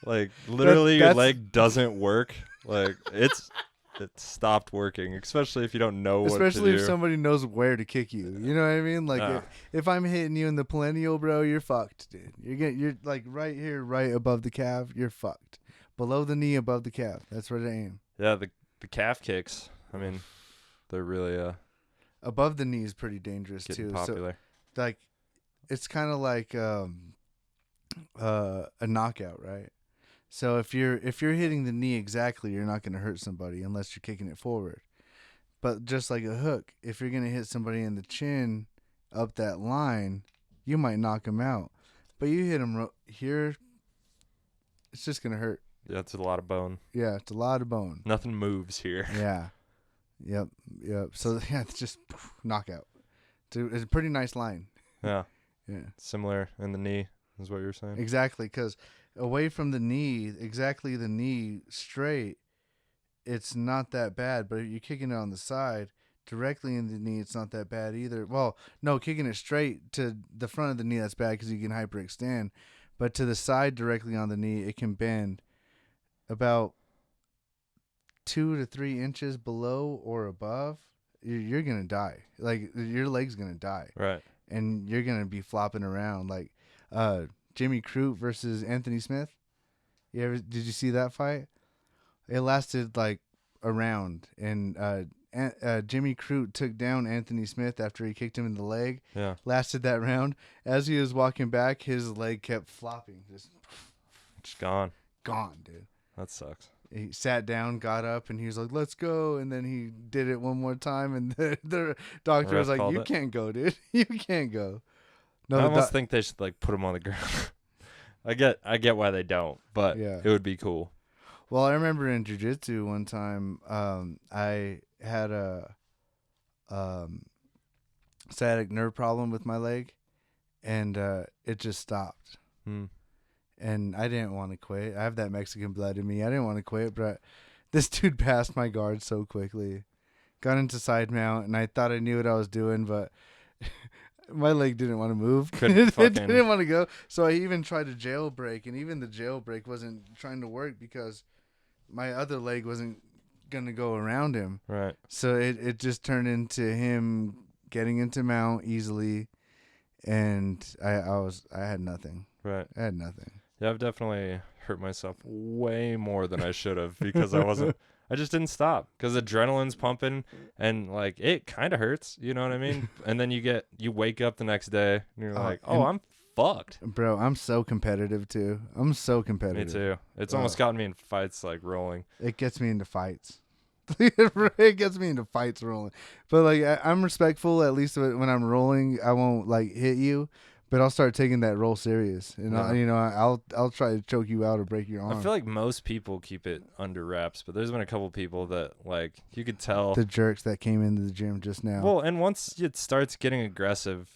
Like literally your leg doesn't work. Like it stopped working, especially if you don't know what to do. Especially if somebody knows where to kick you. You know what I mean? Like Yeah. if I'm hitting you in the perennial, bro, you're fucked, dude. You're like right here, right above the calf. You're fucked. Below the knee, above the calf. That's where to aim. Yeah, the calf kicks. I mean, they're really Above the knee is pretty dangerous getting too. popular. So like, it's kind of like a knockout, right? So if you're hitting the knee exactly, you're not going to hurt somebody unless you're kicking it forward. But just like a hook, if you're going to hit somebody in the chin up that line, you might knock them out. But you hit them here, it's just going to hurt. Yeah, it's a lot of bone. Yeah, it's a lot of bone. Nothing moves here. Yeah. Yep. So yeah, it's just knockout. It's a pretty nice line. Yeah. Yeah. Similar in the knee is what you're saying. Exactly, because away from the knee, exactly the knee straight, it's not that bad. But if you're kicking it on the side, directly in the knee, it's not that bad either. Well, no, kicking it straight to the front of the knee, that's bad because you can hyperextend. But to the side directly on the knee, it can bend about 2 to 3 inches below or above. You're going to die. Like, your leg's going to die. Right. And you're going to be flopping around like Jimmy Crute versus Anthony Smith. Did you see that fight? It lasted like a round, and Jimmy Crute took down Anthony Smith after he kicked him in the leg. Yeah. Lasted that round. As he was walking back, his leg kept flopping, just gone. gone, dude. That sucks. He sat down, got up, and he was like, "Let's go." And then he did it one more time, and the doctor Ref was like, called "You it? can't go, dude. You can't go." No, I the almost think they should like put him on the ground. I get why they don't, but Yeah. it would be cool. Well, I remember in jiu-jitsu one time, I had a sciatic nerve problem with my leg, and it just stopped. And I didn't want to quit. I have that Mexican blood in me. I didn't want to quit, but this dude passed my guard so quickly. Got into side mount, and I thought I knew what I was doing, but my leg didn't want to move. It didn't want to go. So I even tried a jailbreak, and even the jailbreak wasn't trying to work because my other leg wasn't going to go around him. Right. So it just turned into him getting into mount easily, and I had nothing. Right. I had nothing. Yeah, I've definitely hurt myself way more than I should have because I just didn't stop because adrenaline's pumping and like it kind of hurts, you know what I mean? And then you wake up the next day and you're like, oh, I'm fucked. Bro, I'm so competitive too. I'm so competitive. Me too. It's almost gotten me in fights like rolling. It gets me into fights. It gets me into fights rolling. But like I'm respectful. At least when I'm rolling, I won't like hit you. But I'll start taking that roll serious, and I'll try to choke you out or break your arm. I feel like most people keep it under wraps, but there's been a couple people that like you could tell the jerks that came into the gym just now. Well, and once it starts getting aggressive,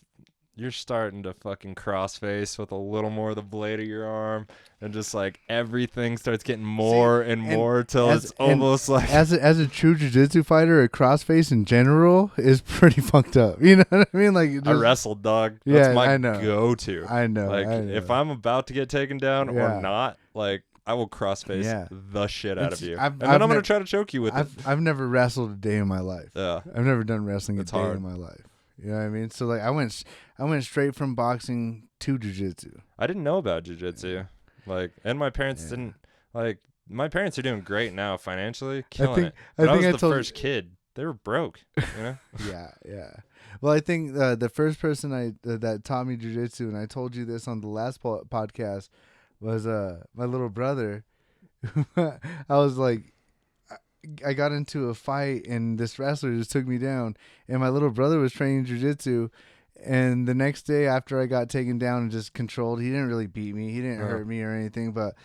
you're starting to fucking crossface with a little more of the blade of your arm, and just like everything starts getting more and more till it's almost like as a true jiu-jitsu fighter, a crossface in general is pretty fucked up. You know what I mean? Like I wrestled, dog. That's my go-to. I know. Like if I'm about to get taken down or not, like I will crossface the shit out of you, and then I'm gonna try to choke you with it. I've never wrestled a day in my life. Yeah, I've never done wrestling a day in my life. You know what I mean? So like I went straight from boxing to jiu-jitsu. I didn't know about jiu-jitsu. Like, and my parents didn't like. My parents are doing great now financially, killing it. But I was the first kid. They were broke. You know? Yeah. Well, I think the first person that taught me jiu-jitsu, and I told you this on the last podcast, was my little brother. I was like, I got into a fight and this wrestler just took me down, and my little brother was training jiu-jitsu, and the next day after I got taken down and just controlled, he didn't really beat me, he didn't hurt me or anything, but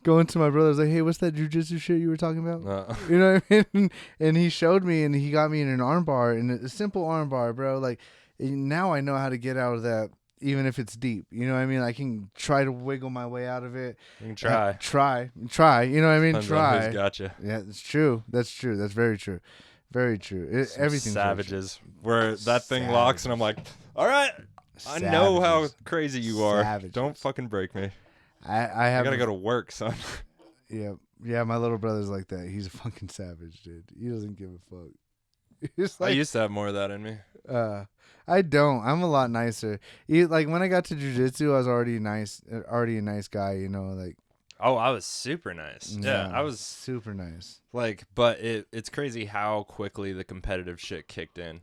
going to my brother, I was like, hey, what's that jiu-jitsu shit you were talking about? You know what I mean? And he showed me, and he got me in an arm bar, and a simple arm bar, bro. Like, now I know how to get out of that. Even if it's deep, you know what I mean? I can try to wiggle my way out of it. You can try. Try. You know what I mean? Depends try. on who's got you. Yeah, that's true. That's very true. Very true. Everything. Savages. Where that thing locks, and I'm like, all right, I know how crazy you are. Savages. Don't fucking break me. I gotta go to work, son. Yeah. My little brother's like that. He's a fucking savage, dude. He doesn't give a fuck. He's like, I used to have more of that in me. I don't. I'm a lot nicer. Like when I got to jiu-jitsu, I was already a nice guy, you know, like. Oh, I was super nice. Yeah, I was super nice. Like, but it's crazy how quickly the competitive shit kicked in.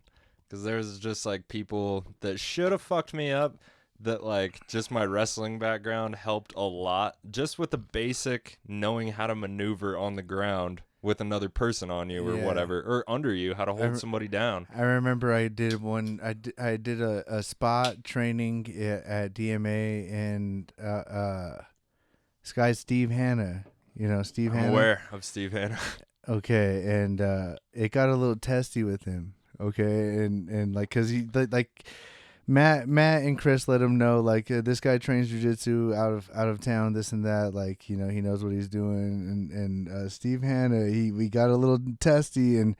Because there's just like people that should have fucked me up that like just my wrestling background helped a lot. Just with the basic knowing how to maneuver on the ground with another person on you or whatever, or under you, how to hold somebody down. I remember I did I did a spot training at DMA, and this guy Steve Hanna, you know Steve Hanna. I'm aware of Steve Hanna. Okay, and it got a little testy with him. Okay, and like, cause he like Matt and Chris let him know, like, this guy trains jiu-jitsu out of town, this and that, like, you know, he knows what he's doing, and Steve Hanna, we got a little testy, and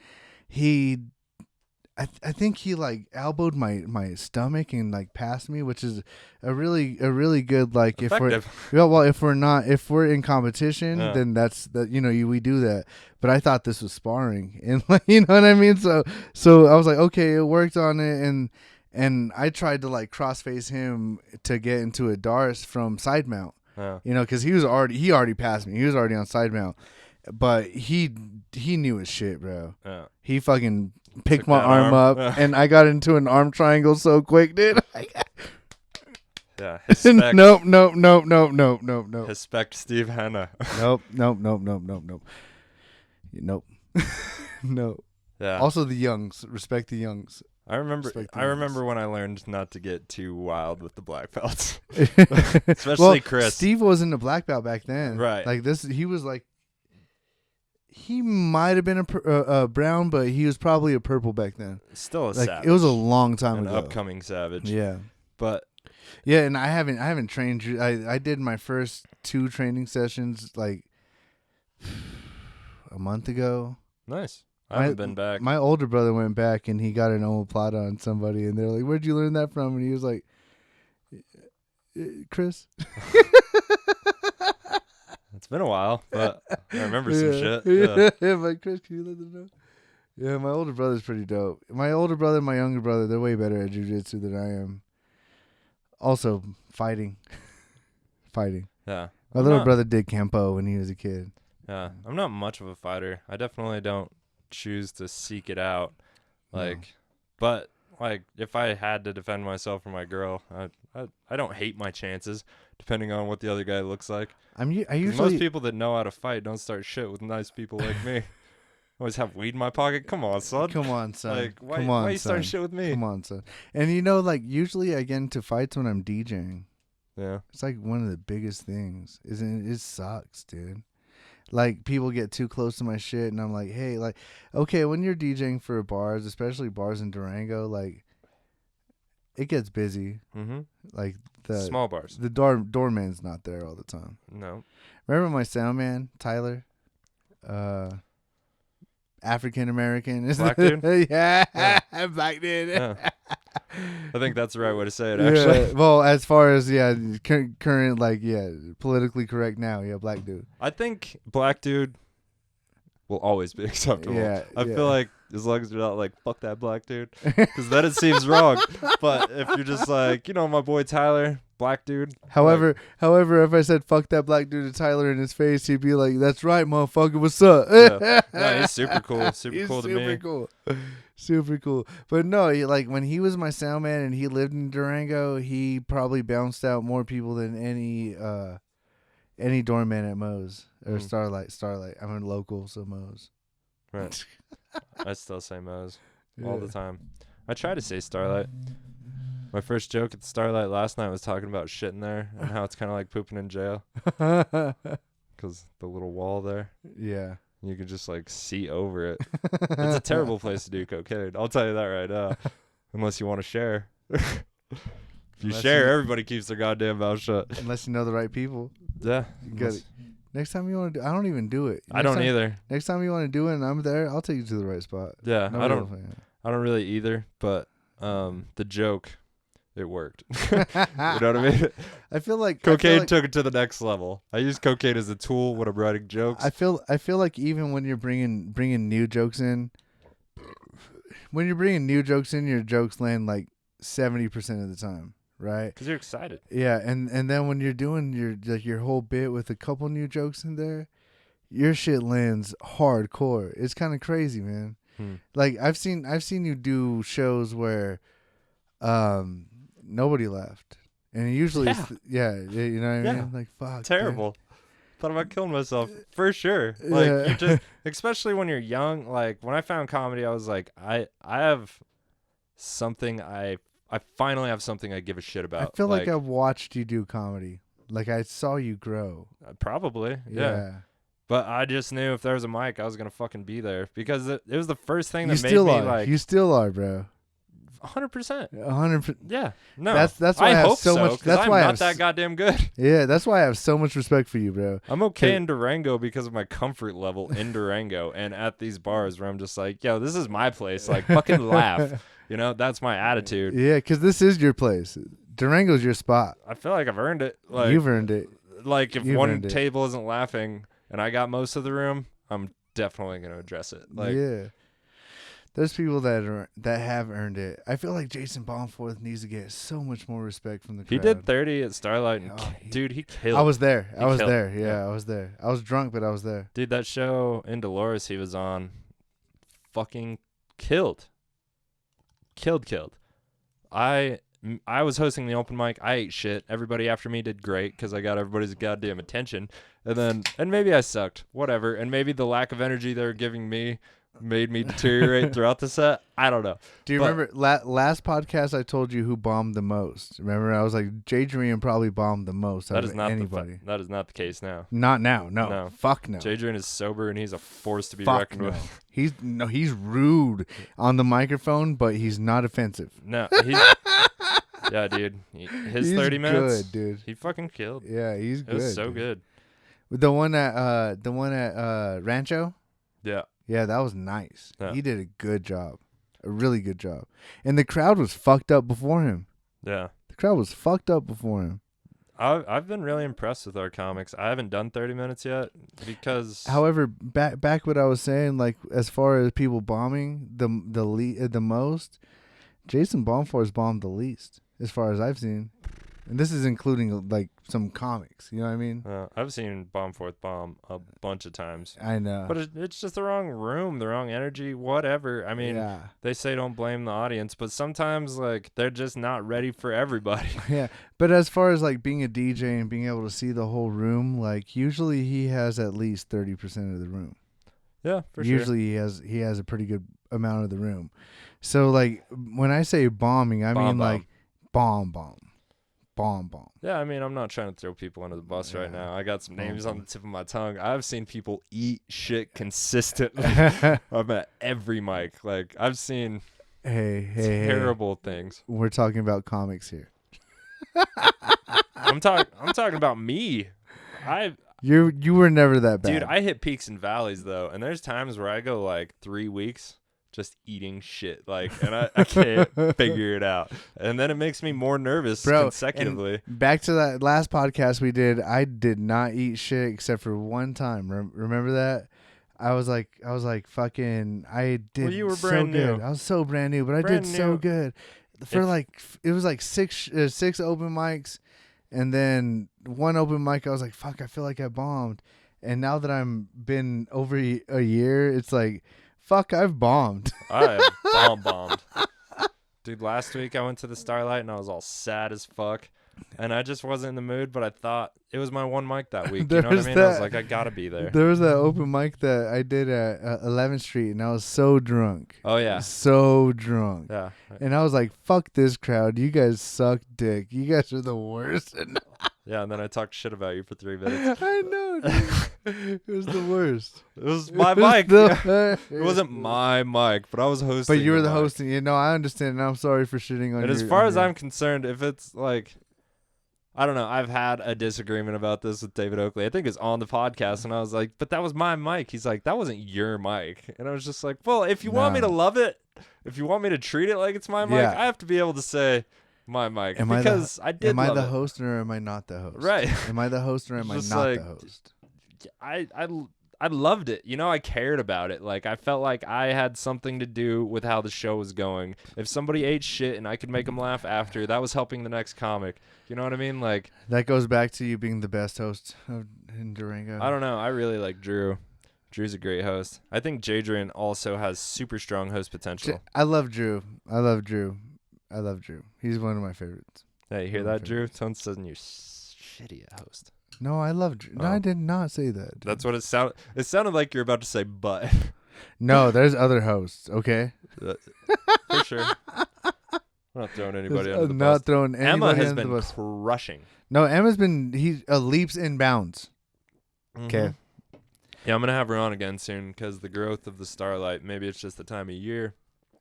I think he like elbowed my stomach and like passed me, which is a really good, like, effective. if we're in competition, then that's that, you know, we do that. But I thought this was sparring, and like, you know what I mean? So I was like, okay, it worked on it, and I tried to like crossface him to get into a Darce from side mount, you know, because he already passed me. He was already on side mount, but he knew his shit, bro. Yeah. He fucking picked my arm up, and I got into an arm triangle so quick, dude. Yeah. Respect. Nope. Respect Steve Hanna. Nope. No. Yeah. Also the youngs. Respect the youngs. I remember when I learned not to get too wild with the black belts. Especially Chris. Steve wasn't a black belt back then. Right. Like this, he was like, he might have been a brown, but he was probably a purple back then. Still a like, savage. It was a long time ago. An upcoming savage. Yeah. But yeah, and I haven't trained. I did my first 2 training sessions like a month ago. Nice. I haven't been back. My older brother went back, and he got an omoplata on somebody, and they're like, "Where'd you learn that from?" And he was like, "Chris." It's been a while, but I remember some shit. Yeah, like, Chris, can you let them know? Yeah, my older brother's pretty dope. My older brother and my younger brother, they're way better at jiu-jitsu than I am. Also, fighting. Yeah. My little brother did Kempo when he was a kid. Yeah, I'm not much of a fighter. I definitely don't choose to seek it out. Like, but like if I had to defend myself or my girl, I don't hate my chances depending on what the other guy looks like. I 'Cause usually most people that know how to fight don't start shit with nice people like me. Always have weed in my pocket. Come on, son. Come on, son. Like, why, Come on, why you son. starting shit with me? Come on, son. And like usually I get into fights when I'm DJing. Yeah. It's like one of the biggest things. Isn't it? It sucks, dude. Like people get too close to my shit, and I'm like, hey, like, okay, when you're DJing for bars, especially bars in Durango, like, it gets busy. Mm-hmm. Like the Small bars. the doorman's not there all the time. No. Remember my sound man, Tyler? African American. Black dude? Yeah. Black dude. Yeah. I think that's the right way to say it, actually. Yeah. Well, as far as current like politically correct now, black dude. I think black dude will always be acceptable. Yeah, I feel like as long as you're not like, fuck that black dude, because then it seems wrong. But if you're just like, my boy Tyler, black dude. However, if I said fuck that black dude to Tyler in his face, he'd be like, "That's right, motherfucker. What's up?" Yeah. No, he's super cool. Super cool to me. Super cool. Super cool. But no, like when he was my sound man and he lived in Durango, he probably bounced out more people than any doorman at Moe's or Starlight. I'm a local, so Moe's. Right. I still say Moe's all the time. I try to say Starlight. My first joke at the Starlight last night was talking about shit in there and how it's kind of like pooping in jail. Because the little wall there. Yeah. You can just like see over it. It's a terrible place to do cocaine. I'll tell you that right now. Unless you want to share. If you share, everybody keeps their goddamn mouth shut. Unless you know the right people. Yeah. You got it. Next time you want to do, I don't even do it. I don't either. Next time you want to do it and I'm there, I'll take you to the right spot. Yeah, I don't really either, but the joke, it worked. You know what I mean? I feel like cocaine took it to the next level. I use cocaine as a tool when I'm writing jokes. I feel like even when you're bringing new jokes in, your jokes land like 70% of the time. Right, because you're excited. Yeah, and then when you're doing your whole bit with a couple new jokes in there, your shit lands hardcore. It's kind of crazy, man. Like I've seen you do shows where nobody laughed, and usually you know what I mean? Like fuck, terrible. Man. Thought about killing myself for sure. Like you just, especially when you're young. Like when I found comedy, I was like, I have something I finally have something I give a shit about. I feel like I've watched you do comedy. Like I saw you grow. Probably, yeah. But I just knew if there was a mic, I was gonna fucking be there because it was the first thing that made me like. You still are, bro. 100%. 100%. Yeah. No. That's why I have so much. That's why I'm not that goddamn good. Yeah, that's why I have so much respect for you, bro. I'm okay in Durango because of my comfort level in Durango and at these bars where I'm just like, yo, this is my place. Like, fucking laugh. That's my attitude. Yeah, because this is your place. Durango's your spot. I feel like I've earned it. Like, you've earned it. Like, if one table isn't laughing and I got most of the room, I'm definitely going to address it. Like, yeah. There's people that have earned it. I feel like Jason Baumforth needs to get so much more respect from the crowd. He did 30 at Starlight. And dude, he killed. I was there. I was there. Yeah, I was there. I was drunk, but I was there. Dude, that show in Dolores he was on fucking killed. Killed. I was hosting the open mic. I ate shit. Everybody after me did great because I got everybody's goddamn attention. And maybe I sucked. Whatever. And maybe the lack of energy they were giving me made me deteriorate throughout the set. I don't know. Do you remember last podcast I told you who bombed the most? Remember I was like Jadrian probably bombed the most out of anybody. That is not the case now. Not now. No. Fuck no. Jadrian is sober and he's a force to be reckoned with. He's rude on the microphone, but he's not offensive. No. Yeah, dude. His 30 minutes. Good, dude. He fucking killed. Yeah, he's good. It was so good. The one at Rancho? Yeah. Yeah, that was nice. Yeah. He did a good job. A really good job. And the crowd was fucked up before him. Yeah. The crowd was fucked up before him. I've been really impressed with our comics. I haven't done 30 minutes yet because... However, back what I was saying, like as far as people bombing the most, Jason Baumforth bombed the least as far as I've seen. And this is including like some comics. You know what I mean? I've seen Bomb Fourth Bomb a bunch of times. I know. But it's just the wrong room, the wrong energy, whatever. I mean, they say don't blame the audience, but sometimes like they're just not ready for everybody. Yeah. But as far as like being a DJ and being able to see the whole room, like usually he has at least 30% of the room. Yeah, for sure. Usually he has a pretty good amount of the room. So like when I say bombing, I mean like bomb. Yeah, I mean, I'm not trying to throw people under the bus right now. I got some names on the tip of my tongue. I've seen people eat shit consistently. I'm at every mic. Like, I've seen terrible things. We're talking about comics here. I'm talking about me. You were never that bad. Dude, I hit peaks and valleys, though. And there's times where I go, like, 3 weeks just eating shit, like, and I can't figure it out, and then it makes me more nervous consecutively. Back to that last podcast we did, I did not eat shit except for one time. Remember that? I was like, fucking, I did. Well, you were so brand good. new. I was so brand new, but I did so good. For it was like six open mics, and then one open mic. I was like, fuck, I feel like I bombed, and now that I'm been over a year, it's like, fuck, I've bombed. I have bombed. Dude, last week I went to the Starlight and I was all sad as fuck. And I just wasn't in the mood, but I thought it was my one mic that week. You know what I mean? I was like, I gotta be there. There was that open mic that I did at 11th Street, and I was so drunk. Oh, yeah. So drunk. Yeah. And I was like, fuck this crowd. You guys suck dick. You guys are the worst. Yeah, and then I talked shit about you for 3 minutes. I know, dude. It was the worst. It was my mic. It wasn't my mic, but I was hosting. But you were the hosting. You know, I understand, and I'm sorry for shitting on you. And as far as I'm concerned, if it's like, I don't know, I've had a disagreement about this with David Oakley. I think it's on the podcast, and I was like, but that was my mic. He's like, that wasn't your mic. And I was just like, well, if you want me to love it, if you want me to treat it like it's my mic, I have to be able to say my mic. Am I the host or am I not the host? Right. Am I the host or am I not the host? I loved it. You know, I cared about it. Like, I felt like I had something to do with how the show was going. If somebody ate shit and I could make them laugh after, that was helping the next comic. You know what I mean? Like, that goes back to you being the best host in Durango. I don't know. I really like Drew. Drew's a great host. I think Jadrian also has super strong host potential. I love Drew. He's one of my favorites. Hey, you hear that, Drew? Someone says you're shitty at host. No, I love Drew. No, I did not say that. Dude. That's what it sounded. It sounded like you're about to say but. No, there's other hosts, okay? For sure. I'm not throwing anybody under the bus. Not throwing anybody Emma has under been the bus. crushing. No, Emma's been leaps and bounds. Okay. Mm-hmm. Yeah, I'm going to have her on again soon because the growth of the Starlight, maybe it's just the time of year.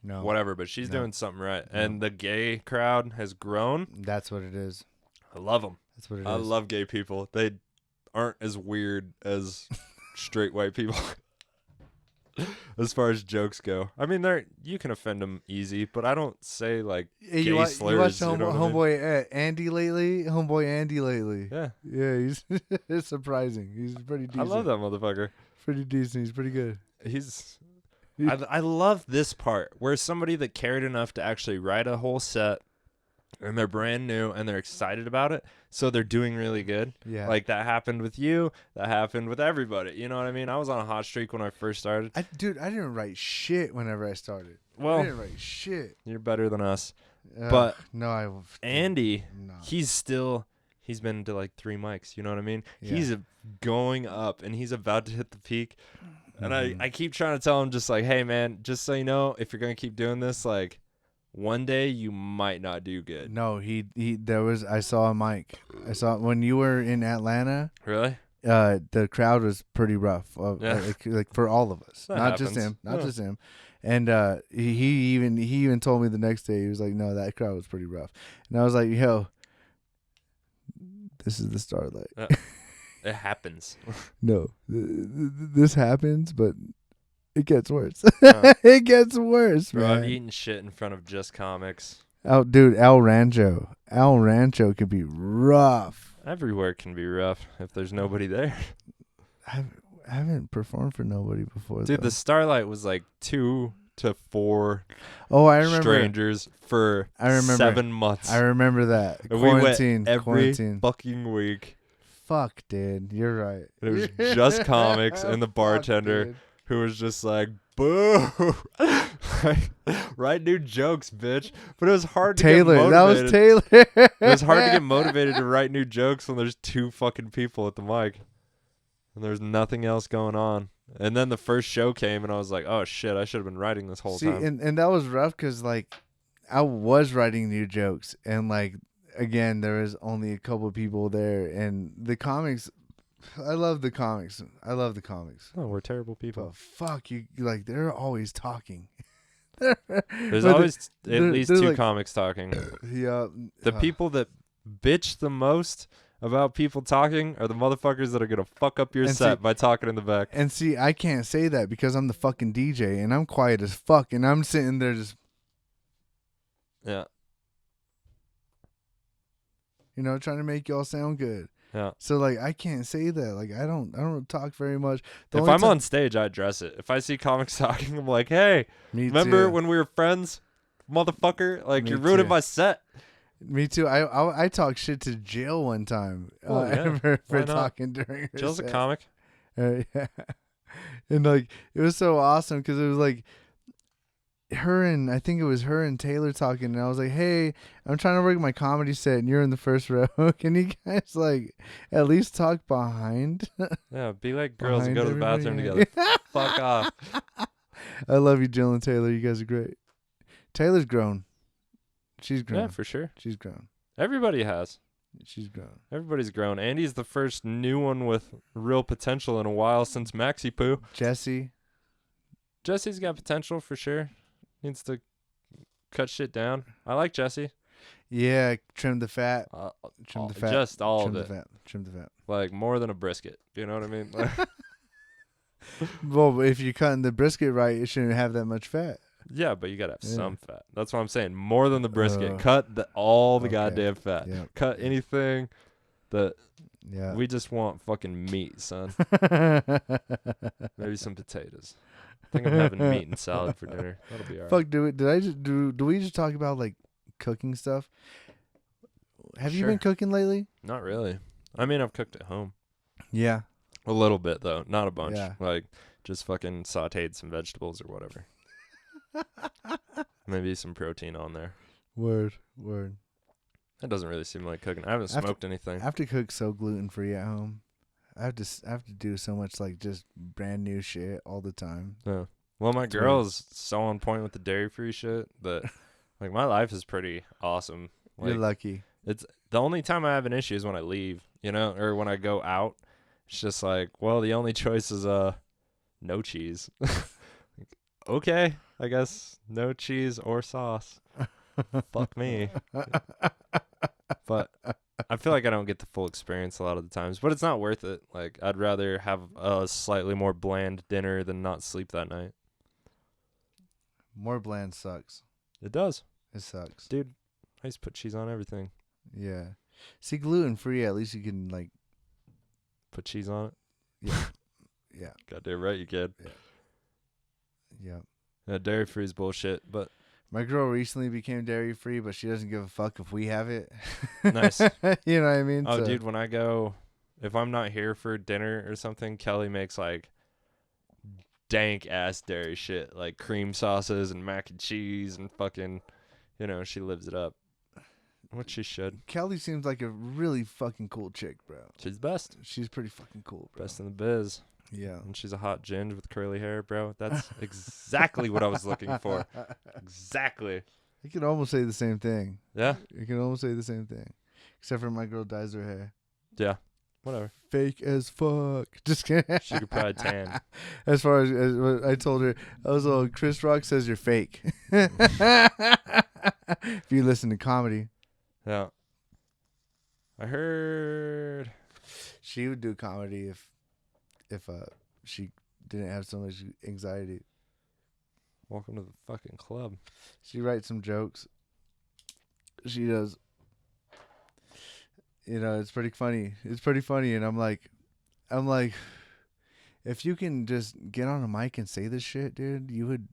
No. Whatever, but she's doing something right. No. And the gay crowd has grown. That's what it is. I love them. That's what it is. I love gay people. They aren't as weird as straight white people as far as jokes go. I mean, you can offend them easy, but I don't say like gay slurs. You watched Homeboy Andy lately? Homeboy Andy lately. Yeah. Yeah, he's it's surprising. He's pretty decent. I love that motherfucker. Pretty decent. He's pretty good. I love this part where somebody that cared enough to actually write a whole set and they're brand new and they're excited about it, so they're doing really good. Yeah. Like that happened with you. That happened with everybody. You know what I mean? I was on a hot streak when I first started. I didn't write shit whenever I started. Well, I didn't write shit. You're better than us. But no, Andy, he's been to like 3 mics. You know what I mean? Yeah. He's going up and he's about to hit the peak. And I keep trying to tell him just like, hey, man, just so you know, if you're going to keep doing this, like, one day you might not do good. No, I saw a mic. I saw when you were in Atlanta. Really? The crowd was pretty rough. Yeah. Like for all of us. Not just him. And he even told me the next day, he was like, no, that crowd was pretty rough. And I was like, yo, this is the Starlight. It happens. No, this happens, but it gets worse. It gets worse, Bro, man. I've eaten shit in front of just comics. Dude, El Rancho can be rough. Everywhere can be rough if there's nobody there. I haven't performed for nobody before. Dude, though. the Starlight was like two to 4 I remember. strangers for 7 months. I remember that. And Quarantine. we went every quarantine. fucking week. Fuck, dude. You're right. And it was just comics and the bartender Fuck, who was just like, boo. Write new jokes, bitch. But it was hard to get motivated. That was Taylor. It was hard to get motivated to write new jokes when there's 2 fucking people at the mic. And there's nothing else going on. And then the first show came, and I was like, oh, shit, I should have been writing this whole time. And that was rough because, like, I was writing new jokes. And, like, again, there was only a couple of people there. And the comics, I love the comics. Oh, we're terrible people. But fuck, you, like, they're always talking. There's always at least 2 like, comics talking. Yeah. The people that bitch the most about people talking are the motherfuckers that are gonna fuck up your set by talking in the back. And see, I can't say that because I'm the fucking DJ and I'm quiet as fuck and I'm sitting there just, yeah, trying to make y'all sound good. Yeah. So like, I can't say that. Like, I don't talk very much. If I'm on stage, I address it. If I see comics talking, I'm like, hey, remember when we were friends, motherfucker? Like, you're ruining my set. Me too. I talked shit to Jill one time for talking during her Jill's set. a comic. Yeah. And like, it was so awesome because it was like I think it was her and Taylor talking, and I was like, hey, I'm trying to work my comedy set and you're in the first row. Can you guys like at least talk behind? Yeah, be like girls and go to the bathroom together. Fuck off. I love you, Jill and Taylor. You guys are great. Taylor's grown. She's grown. Yeah, for sure. She's grown. Everybody has. She's grown. Everybody's grown. Andy's the first new one with real potential in a while since Maxi Poo. Jesse's got potential for sure. Needs to cut shit down. I like Jesse. Yeah, trim the fat. Trim the fat. Just all trim of it. Trim the fat. Like more than a brisket. You know what I mean? Like, well, if you're cutting the brisket right, it shouldn't have that much fat. Yeah, but you gotta have some fat. That's what I'm saying. More than the brisket. Cut all the goddamn fat. Yep. Cut anything that. Yeah. We just want fucking meat, son. Maybe some potatoes. I think I'm having meat and salad for dinner. That'll be alright. Fuck, do we just talk about like cooking stuff? Have you been cooking lately? Not really. I mean, I've cooked at home. Yeah. A little bit though, not a bunch. Yeah. Like just fucking sauteed some vegetables or whatever. Maybe some protein on there. Word. That doesn't really seem like cooking. I haven't smoked anything. I have to cook so gluten free at home. I have to do so much like just brand new shit all the time. Yeah. Well, my girl is so on point with the dairy free shit that like my life is pretty awesome. Like, you're lucky. It's the only time I have an issue is when I leave, or when I go out. It's just like, well, the only choice is no cheese. Okay, I guess no cheese or sauce. Fuck me. But I feel like I don't get the full experience a lot of the times, but it's not worth it. Like, I'd rather have a slightly more bland dinner than not sleep that night. More bland sucks. It does. It sucks. Dude, I used to put cheese on everything. Yeah. See, gluten free, at least you can, like, put cheese on it? Yeah. Yeah. Goddamn right you can. Yeah. Yeah, dairy free is bullshit, but my girl recently became dairy free, but she doesn't give a fuck if we have it. Nice. You know what I mean? Oh, dude, when I go, if I'm not here for dinner or something, Kelly makes like dank ass dairy shit, like cream sauces and mac and cheese and fucking, she lives it up. What she should. Kelly seems like a really fucking cool chick, bro. She's best. She's pretty fucking cool, bro. Best in the biz. Yeah. And she's a hot ginger with curly hair, bro. That's exactly what I was looking for. Exactly. You can almost say the same thing. Yeah? You can almost say the same thing. Except for my girl dyes her hair. Yeah. Whatever. Fake as fuck. Just kidding. She could probably tan. As far as what I told her, I was all, Chris Rock says you're fake. If you listen to comedy. Yeah. I heard she would do comedy if she didn't have so much anxiety. Welcome to the fucking club. She writes some jokes. She does. It's pretty funny. And I'm like, if you can just get on a mic and say this shit, dude, you would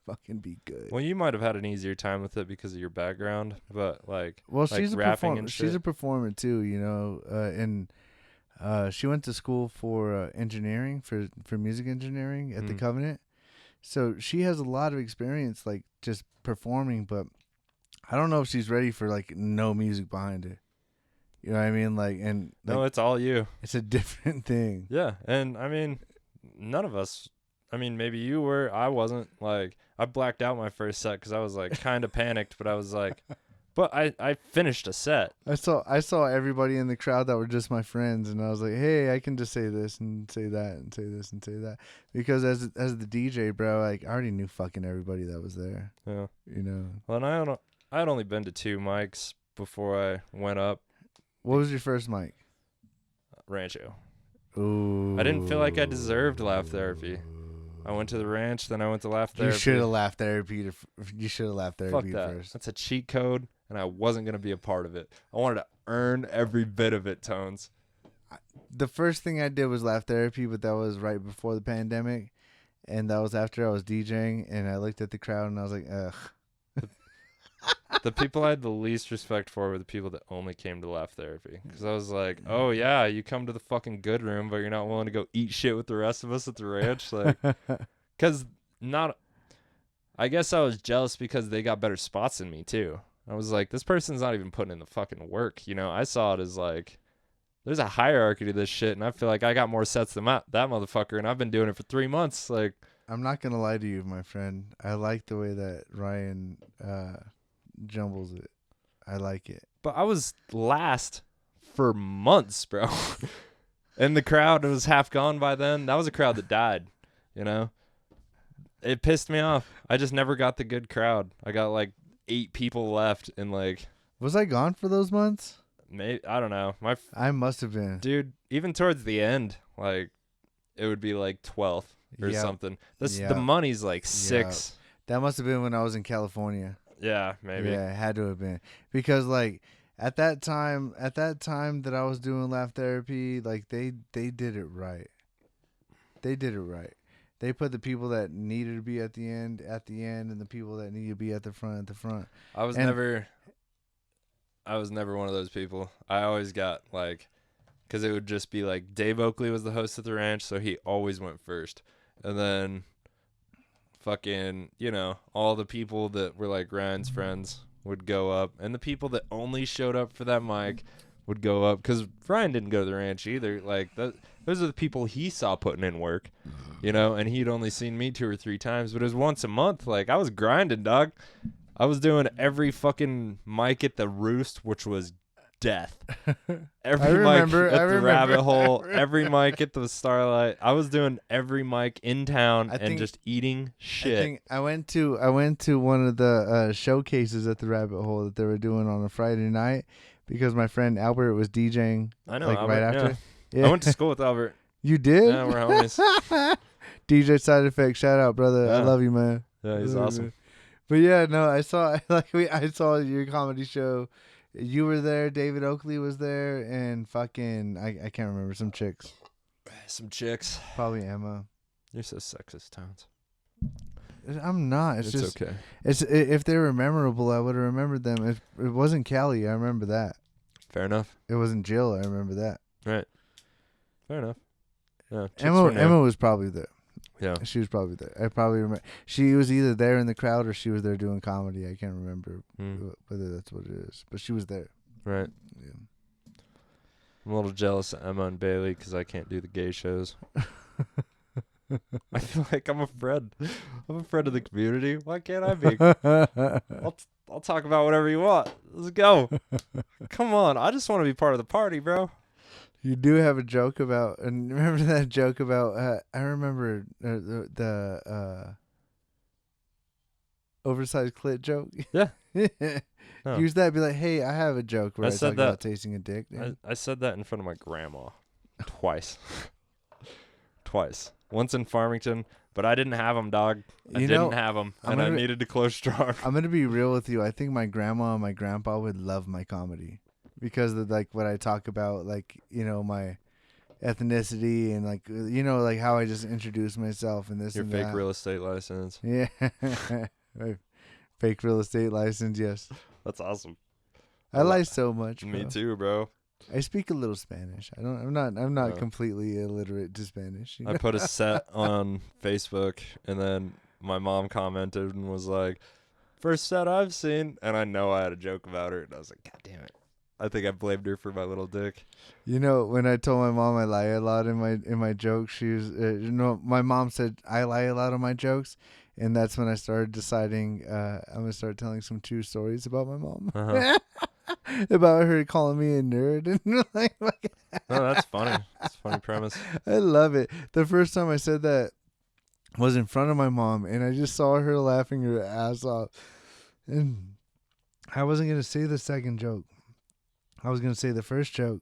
fucking be good. Well, you might have had an easier time with it because of your background, but like, Well, like she's a rapping and she's shit. a performer too, you know, and she went to school for engineering for music engineering at the Covenant. So she has a lot of experience, like just performing, but I don't know if she's ready for like no music behind it. You know what I mean? Like, and like, No, it's all you. it's a different thing. Yeah, and I mean, none of us. I mean, maybe you were. I wasn't. Like, I blacked out my first set because I was like kind of panicked, but I was like, but I finished a set. I saw everybody in the crowd that were just my friends, and I was like, hey, I can just say this and say that and say this and say that, because as the DJ, bro, like I already knew fucking everybody that was there. Yeah. You know. Well, and I had only been to 2 mics before I went up. What was your first mic? Rancho. Ooh. I didn't feel like I deserved laugh therapy. I went to the ranch, then I went to laugh therapy. You should have laughed therapy. You should have laughed Fuck therapy that. first. That's a cheat code, and I wasn't gonna be a part of it. I wanted to earn every bit of it, Tones. The first thing I did was laugh therapy, but that was right before the pandemic, and that was after I was DJing, and I looked at the crowd and I was like, ugh. The people I had the least respect for were the people that only came to laugh therapy. Because I was like, oh, yeah, you come to the fucking good room, but you're not willing to go eat shit with the rest of us at the ranch. Like, because I guess I was jealous because they got better spots than me, too. I was like, this person's not even putting in the fucking work. You know, I saw it as like, there's a hierarchy to this shit, and I feel like I got more sets than that motherfucker, and I've been doing it for 3 months. Like, I'm not going to lie to you, my friend. I like the way that Ryan jumbles it. I like it. but I was last for months, bro. And the crowd was half gone by then. That was a crowd that died, you know? It pissed me off. I just never got the good crowd. I got like 8 people left, and like, Was I gone for those months? maybe, I don't know. I must have been. Dude, even towards the end, like, it would be like 12th or Yep. something. The Yep. money's like 6. That must have been when I was in California. Yeah, maybe. Yeah, it had to have been. Because like at that time that I was doing laugh therapy, like they did it right. They did it right. They put the people that needed to be at the end, and the people that needed to be at the front. I was never one of those people. I always got like, because it would just be like Dave Oakley was the host at the ranch, so he always went first. And then fucking, you know, all the people that were like Ryan's friends would go up, and the people that only showed up for that mic would go up, because Ryan didn't go to the ranch either. Like, those are the people he saw putting in work, you know, and he'd only seen me 2 or 3 times, but it was once a month. Like, I was grinding, dog. I was doing every fucking mic at the Roost, which was death. Every mic at the Rabbit Hole, every mic at the Starlight. I was doing every mic in town and just eating shit. I think I went to one of the showcases at the Rabbit Hole that they were doing on a Friday night, because my friend Albert was DJing. I know, like Albert, right after. yeah. Yeah. I went to school with Albert. You did? Yeah, we're homies. DJ Side Effect, shout out, brother. I Yeah. love you, man. Yeah, he's awesome. But yeah, no, I saw your comedy show. You were there, David Oakley was there, and fucking I can't remember, some chicks. Some chicks. Probably Emma. You're so sexist, Towns. I'm not. It's just okay. if they were memorable, I would have remembered them. If it wasn't Callie, I remember that. Fair enough. It wasn't Jill, I remember that. Right. Fair enough. Yeah. Emma was probably there. Yeah. She was probably there. I probably remember. She was either there in the crowd or she was there doing comedy. I can't remember whether that's what it is, but she was there. Right. Yeah. I'm a little jealous of Emma and Bailey because I can't do the gay shows. I feel like I'm a friend. I'm a friend of the community. Why can't I be? I'll talk about whatever you want. Let's go. Come on. I just want to be part of the party, bro. You do have a joke about, and remember that joke about, I remember the oversized clit joke. Yeah. Oh. Use that, be like, hey, I have a joke where I said talk about tasting a dick. I said that in front of my grandma twice. Twice. Once in Farmington, but I didn't have them, dog. I didn't have them, and I needed to close strong. I'm going to be real with you. I think my grandma and my grandpa would love my comedy because of like what I talk about, like, you know, my ethnicity and like like how I just introduce myself and this Your and fake that. real estate license. Yeah. My fake real estate license, yes. That's awesome. I lie so much. Me bro. too, bro. I speak a little Spanish. I'm not Oh. completely illiterate to Spanish. I put a set on Facebook, and then my mom commented and was like, "First set I've seen," and I know I had a joke about her, and I was like, "God damn it!" I think I blamed her for my little dick. When I told my mom I lie a lot in my jokes, she was my mom said I lie a lot in my jokes, and that's when I started deciding I'm gonna start telling some true stories about my mom. Uh-huh. About her calling me a nerd and like Oh, that's funny. That's a funny premise. I love it. The first time I said that was in front of my mom, and I just saw her laughing her ass off. And I wasn't gonna say the second joke. I was gonna say the first joke,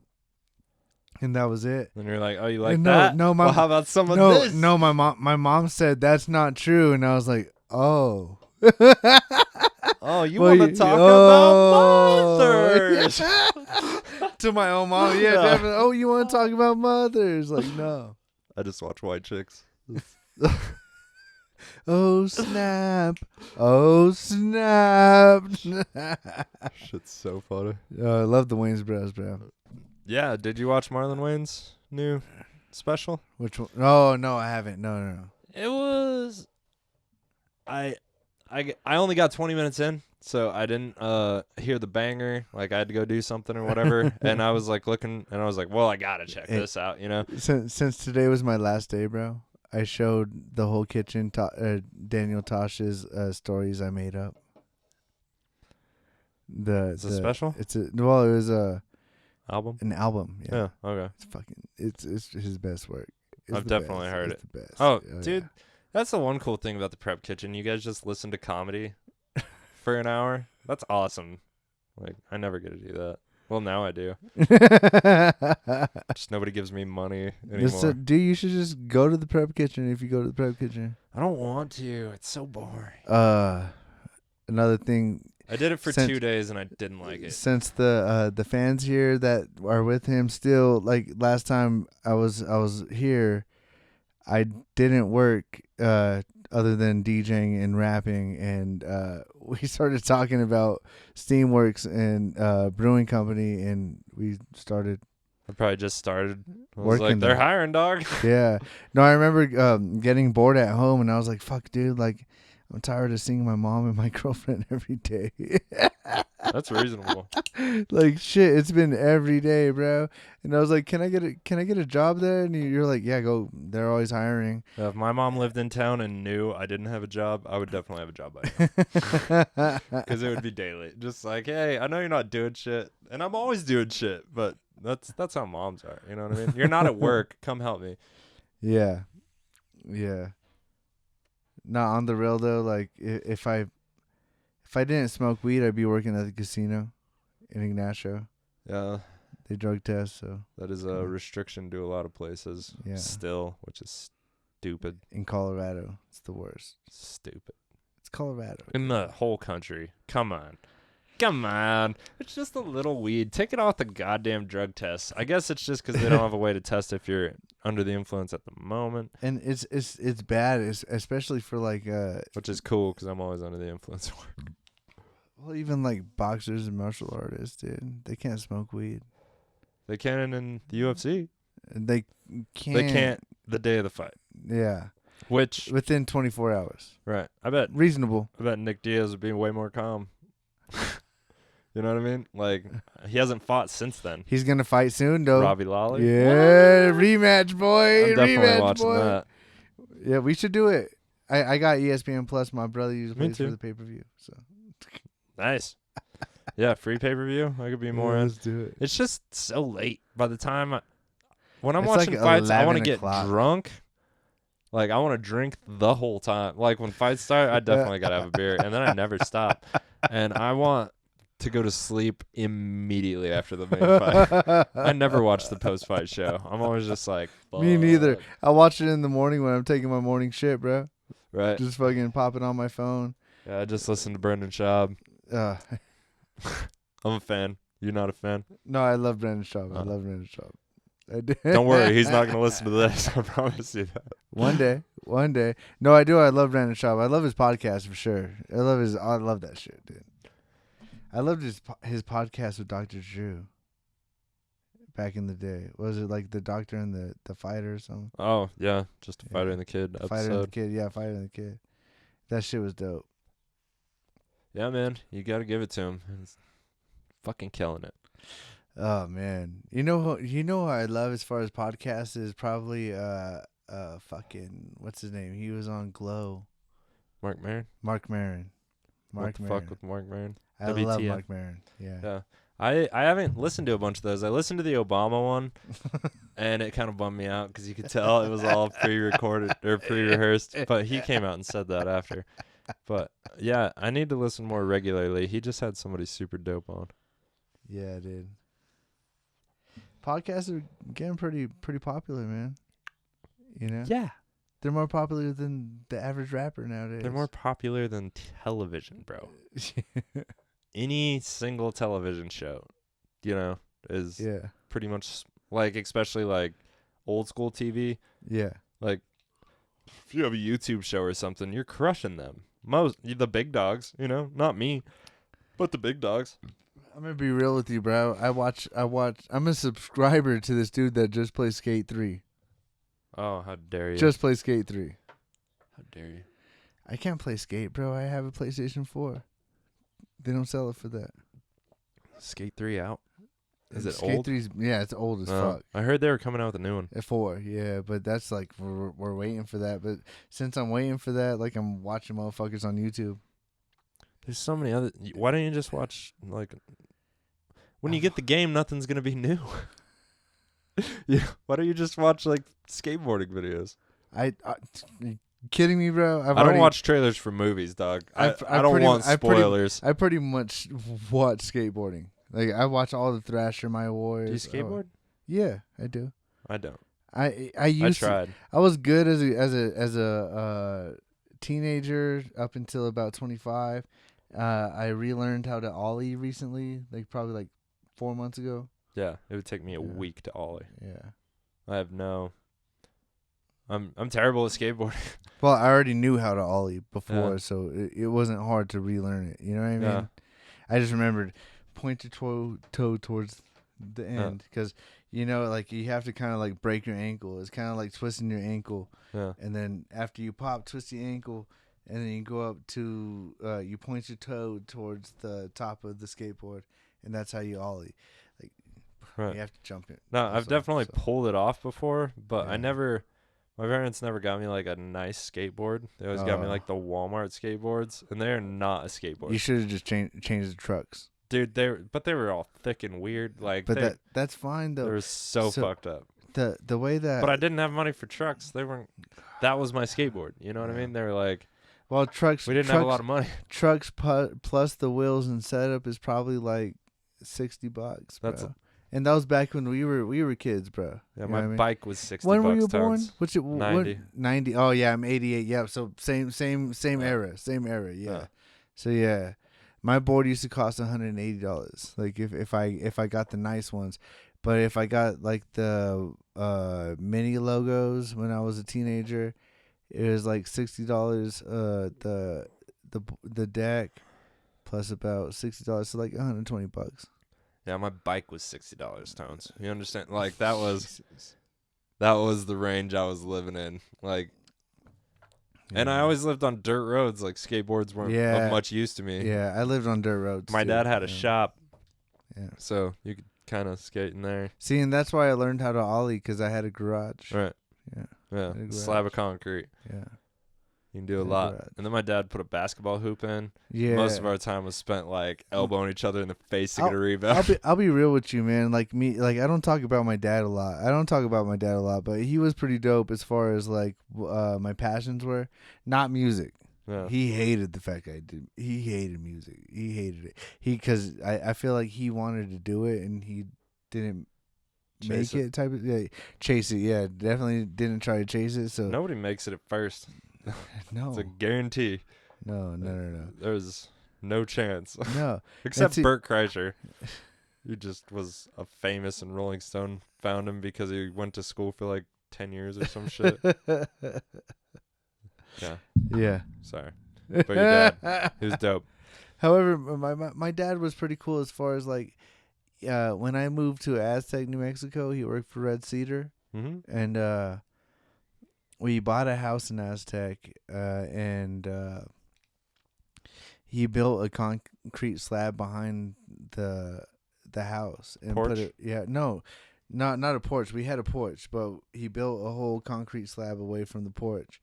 and that was it. And you're like, "Oh, you like No, that? no, well, how about some of No, this?" no, my mom said that's not true, and I was like, oh. Oh, you Well, want to you- talk oh. about mothers? To my own mom, yeah, No. definitely. Oh, you want to talk about mothers? Like, no. I just watch White Chicks. Oh snap! Oh snap! Shit's so funny. I love the Wayne's Bros, bro. Yeah, did you watch Marlon Wayne's new special? Which one? Oh no, I haven't. No. It was. I only got 20 minutes in, so I didn't hear the banger. Like I had to go do something or whatever, and I was like looking, and I was like, well, I gotta check this out, you know. Since today was my last day, bro, I showed the whole kitchen Daniel Tosh's stories I made up. It's a special? It was Album? an album. Yeah. Yeah. Okay. It's his best work. It's I've the definitely best. heard It's it. the best. Oh, yeah. dude, that's the one cool thing about the Prep Kitchen. You guys just listen to comedy for an hour. That's awesome. Like I never get to do that. Well, now I do. Just nobody gives me money anymore. Dude, you should just go to the Prep Kitchen if you go to the Prep Kitchen. I don't want to. It's so boring. Another thing, I did it for Since- 2 days and I didn't like it. since the fans here that are with him still, like last time I was here, I didn't work other than DJing and rapping, and we started talking about Steamworks and brewing company, and we started. I probably just started. I was Working like, they're there. hiring, dog. Yeah, no, I remember getting bored at home, and I was like, "Fuck, dude, like." I'm tired of seeing my mom and my girlfriend every day. That's reasonable. Like shit, it's been every day, bro. And I was like, "Can I get a job there?" And you're like, "Yeah, go. They're always hiring." If my mom lived in town and knew I didn't have a job, I would definitely have a job by now. Because it would be daily. Just like, hey, I know you're not doing shit. And I'm always doing shit. But that's how moms are. You know what I mean? You're not at work. Come help me. Yeah. Not on the real though. Like if I didn't smoke weed, I'd be working at the casino in Ignacio. Yeah. They drug test, so That is a restriction to a lot of places. Yeah. Still, which is stupid. in Colorado, it's the worst. Stupid. It's Colorado. In the whole country. Come on. It's just a little weed. Take it off the goddamn drug tests. I guess it's just because they don't have a way to test if you're under the influence at the moment, And it's bad, especially for like which is cool because I'm always under the influence. well, even like boxers and martial artists, dude, they can't smoke weed. They can in the UFC. They can't. They can't the day of the fight. Yeah, Which, within 24 hours. right? I bet Reasonable. Nick Diaz would be way more calm. You know what I mean? Like he hasn't fought since then. He's gonna fight soon, though. Robbie Lawler. Yeah, rematch, boy. I'm definitely rematch, watching boy. that. Yeah, we should do it. I got ESPN Plus. My brother usually Me plays for too. the pay per view. So Nice. Yeah, free pay-per-view. I could be more in. let's do it. It's just so late. By the time when I'm It's watching like fights, I want 11 to get o'clock. drunk. Like I want to drink the whole time. Like when fights start, I definitely gotta have a beer, and then I never stop. And I want to go to sleep immediately after the main fight. I never watch the post-fight show. I'm always just like, Me neither. fuck. I watch it in the morning when I'm taking my morning shit, bro. Right? Just fucking pop it on my phone. Yeah, I just listened to Brendan Schaub. Uh, I'm a fan. You're not a fan? no, I love Brandon Schaub. I Oh. love Brandon Schaub. I did. Don't worry, he's not gonna listen to this. I promise you that. One day. No, I do. I love Brandon Schaub. I love his podcast for sure. I love that shit, dude. I loved his podcast with Dr. Drew. Back in the day, was it like the doctor and the fighter or something? Oh yeah, just a Fighter and the Kid episode. Fighter and the Kid, yeah, Fighter and the Kid. That shit was dope. Yeah, man, you gotta give it to him. He's fucking killing it. Oh man, you know what I love as far as podcasts is probably fucking what's his name? He was on Glow. Mark Maron. Mark Maron. What the fuck with Mark Maron? I love Mark Maron. Yeah. Yeah. I haven't listened to a bunch of those. I listened to the Obama one, and it kind of bummed me out because you could tell it was all pre-recorded or pre-rehearsed. But he came out and said that after. But yeah, I need to listen more regularly. He just had somebody super dope on. Yeah, dude. Podcasts are getting pretty popular, man. You know? Yeah. They're more popular than the average rapper nowadays. They're more popular than television, bro. Any single television show, is pretty much like, especially like old school TV. Yeah. Like if you have a YouTube show or something, you're crushing them. The big dogs, not me, but the big dogs. I'm gonna be real with you, bro. I'm a subscriber to this dude that just plays Skate 3. Oh, how dare you. Just play Skate 3. How dare you. I can't play Skate, bro. I have a PlayStation 4. They don't sell it for that. Skate 3 out? Is it Skate old? 3's, yeah, it's old as fuck. I heard they were coming out with a new one. At 4, yeah, but that's like we're waiting for that. But since I'm waiting for that, like I'm watching motherfuckers on YouTube. There's so many other. Why don't you just watch like? When you get the game, nothing's gonna be new. Yeah. Why don't you just watch like skateboarding videos? You kidding me, bro? I don't watch trailers for movies, dog. I don't want spoilers. I pretty much watch skateboarding. Like I watch all the Thrasher My Warriors. Do you skateboard? Yeah, I do. I don't. I tried. I was good as a teenager up until about 25. I relearned how to ollie recently, like probably like 4 months ago. Yeah, it would take me a week to ollie. Yeah. I have I'm terrible at skateboarding. Well, I already knew how to ollie before, so it wasn't hard to relearn it. You know what I mean? Yeah. I just remembered point your toe towards the end because like you have to kind of like break your ankle. It's kind of like twisting your ankle. Yeah. And then after you pop, twist the ankle, and then you go up to you point your toe towards the top of the skateboard, and that's how you ollie. Like you have to jump it. No, I've definitely pulled it off before, but my parents never got me like a nice skateboard. They always got me like the Walmart skateboards, and they're not a skateboard. You should have just changed the trucks. Dude, they were all thick and weird. Like, but that's fine though. They were so fucked up. The way that. But I didn't have money for trucks. They weren't. That was my skateboard. You know what I mean? They were like. Well, trucks. We didn't have a lot of money. Trucks plus the wheels and setup is probably like $60. Bro. And that was back when we were kids, bro. Yeah, my bike was $60. When were you born? What's it? 90. 90. Oh yeah, I'm 88. Yeah, so same era. Same era. Yeah. So yeah. My board used to cost $180. Like if I got the nice ones, but if I got like the mini logos when I was a teenager, it was like $60. The deck plus about $60, so like $120. Yeah, my bike was $60, Tones. You understand? Like that was the range I was living in. Like. And I always lived on dirt roads. Like skateboards weren't of much use to me. Yeah, I lived on dirt roads. My dad had a shop. Yeah. So you could kind of skate in there. See, and that's why I learned how to ollie, because I had a garage. Right. Yeah. Yeah. Slab of concrete. Yeah. You can do a lot. And then my dad put a basketball hoop in. Yeah. Most of our time was spent like elbowing each other in the face to get a rebound. I'll be real with you, man. Like I don't talk about my dad a lot. But he was pretty dope as far as like my passions were. Not music. Yeah. He hated the fact I did. He hated music. He hated it. Because I feel like he wanted to do it and he didn't chase it. Chase it. Yeah, definitely didn't try to chase it. So nobody makes it at first. No, it's a guarantee. No. There's no chance. No, except Bert Kreischer, who just was a famous and Rolling Stone found him because he went to school for like 10 years or some shit. Yeah. Yeah. Sorry. But your dad, he was dope. However, my dad was pretty cool as far as like, when I moved to Aztec, New Mexico, he worked for Red Cedar, and we bought a house in Aztec, and he built a concrete slab behind the house and Porch? put it. Yeah, no, not a porch. We had a porch, but he built a whole concrete slab away from the porch,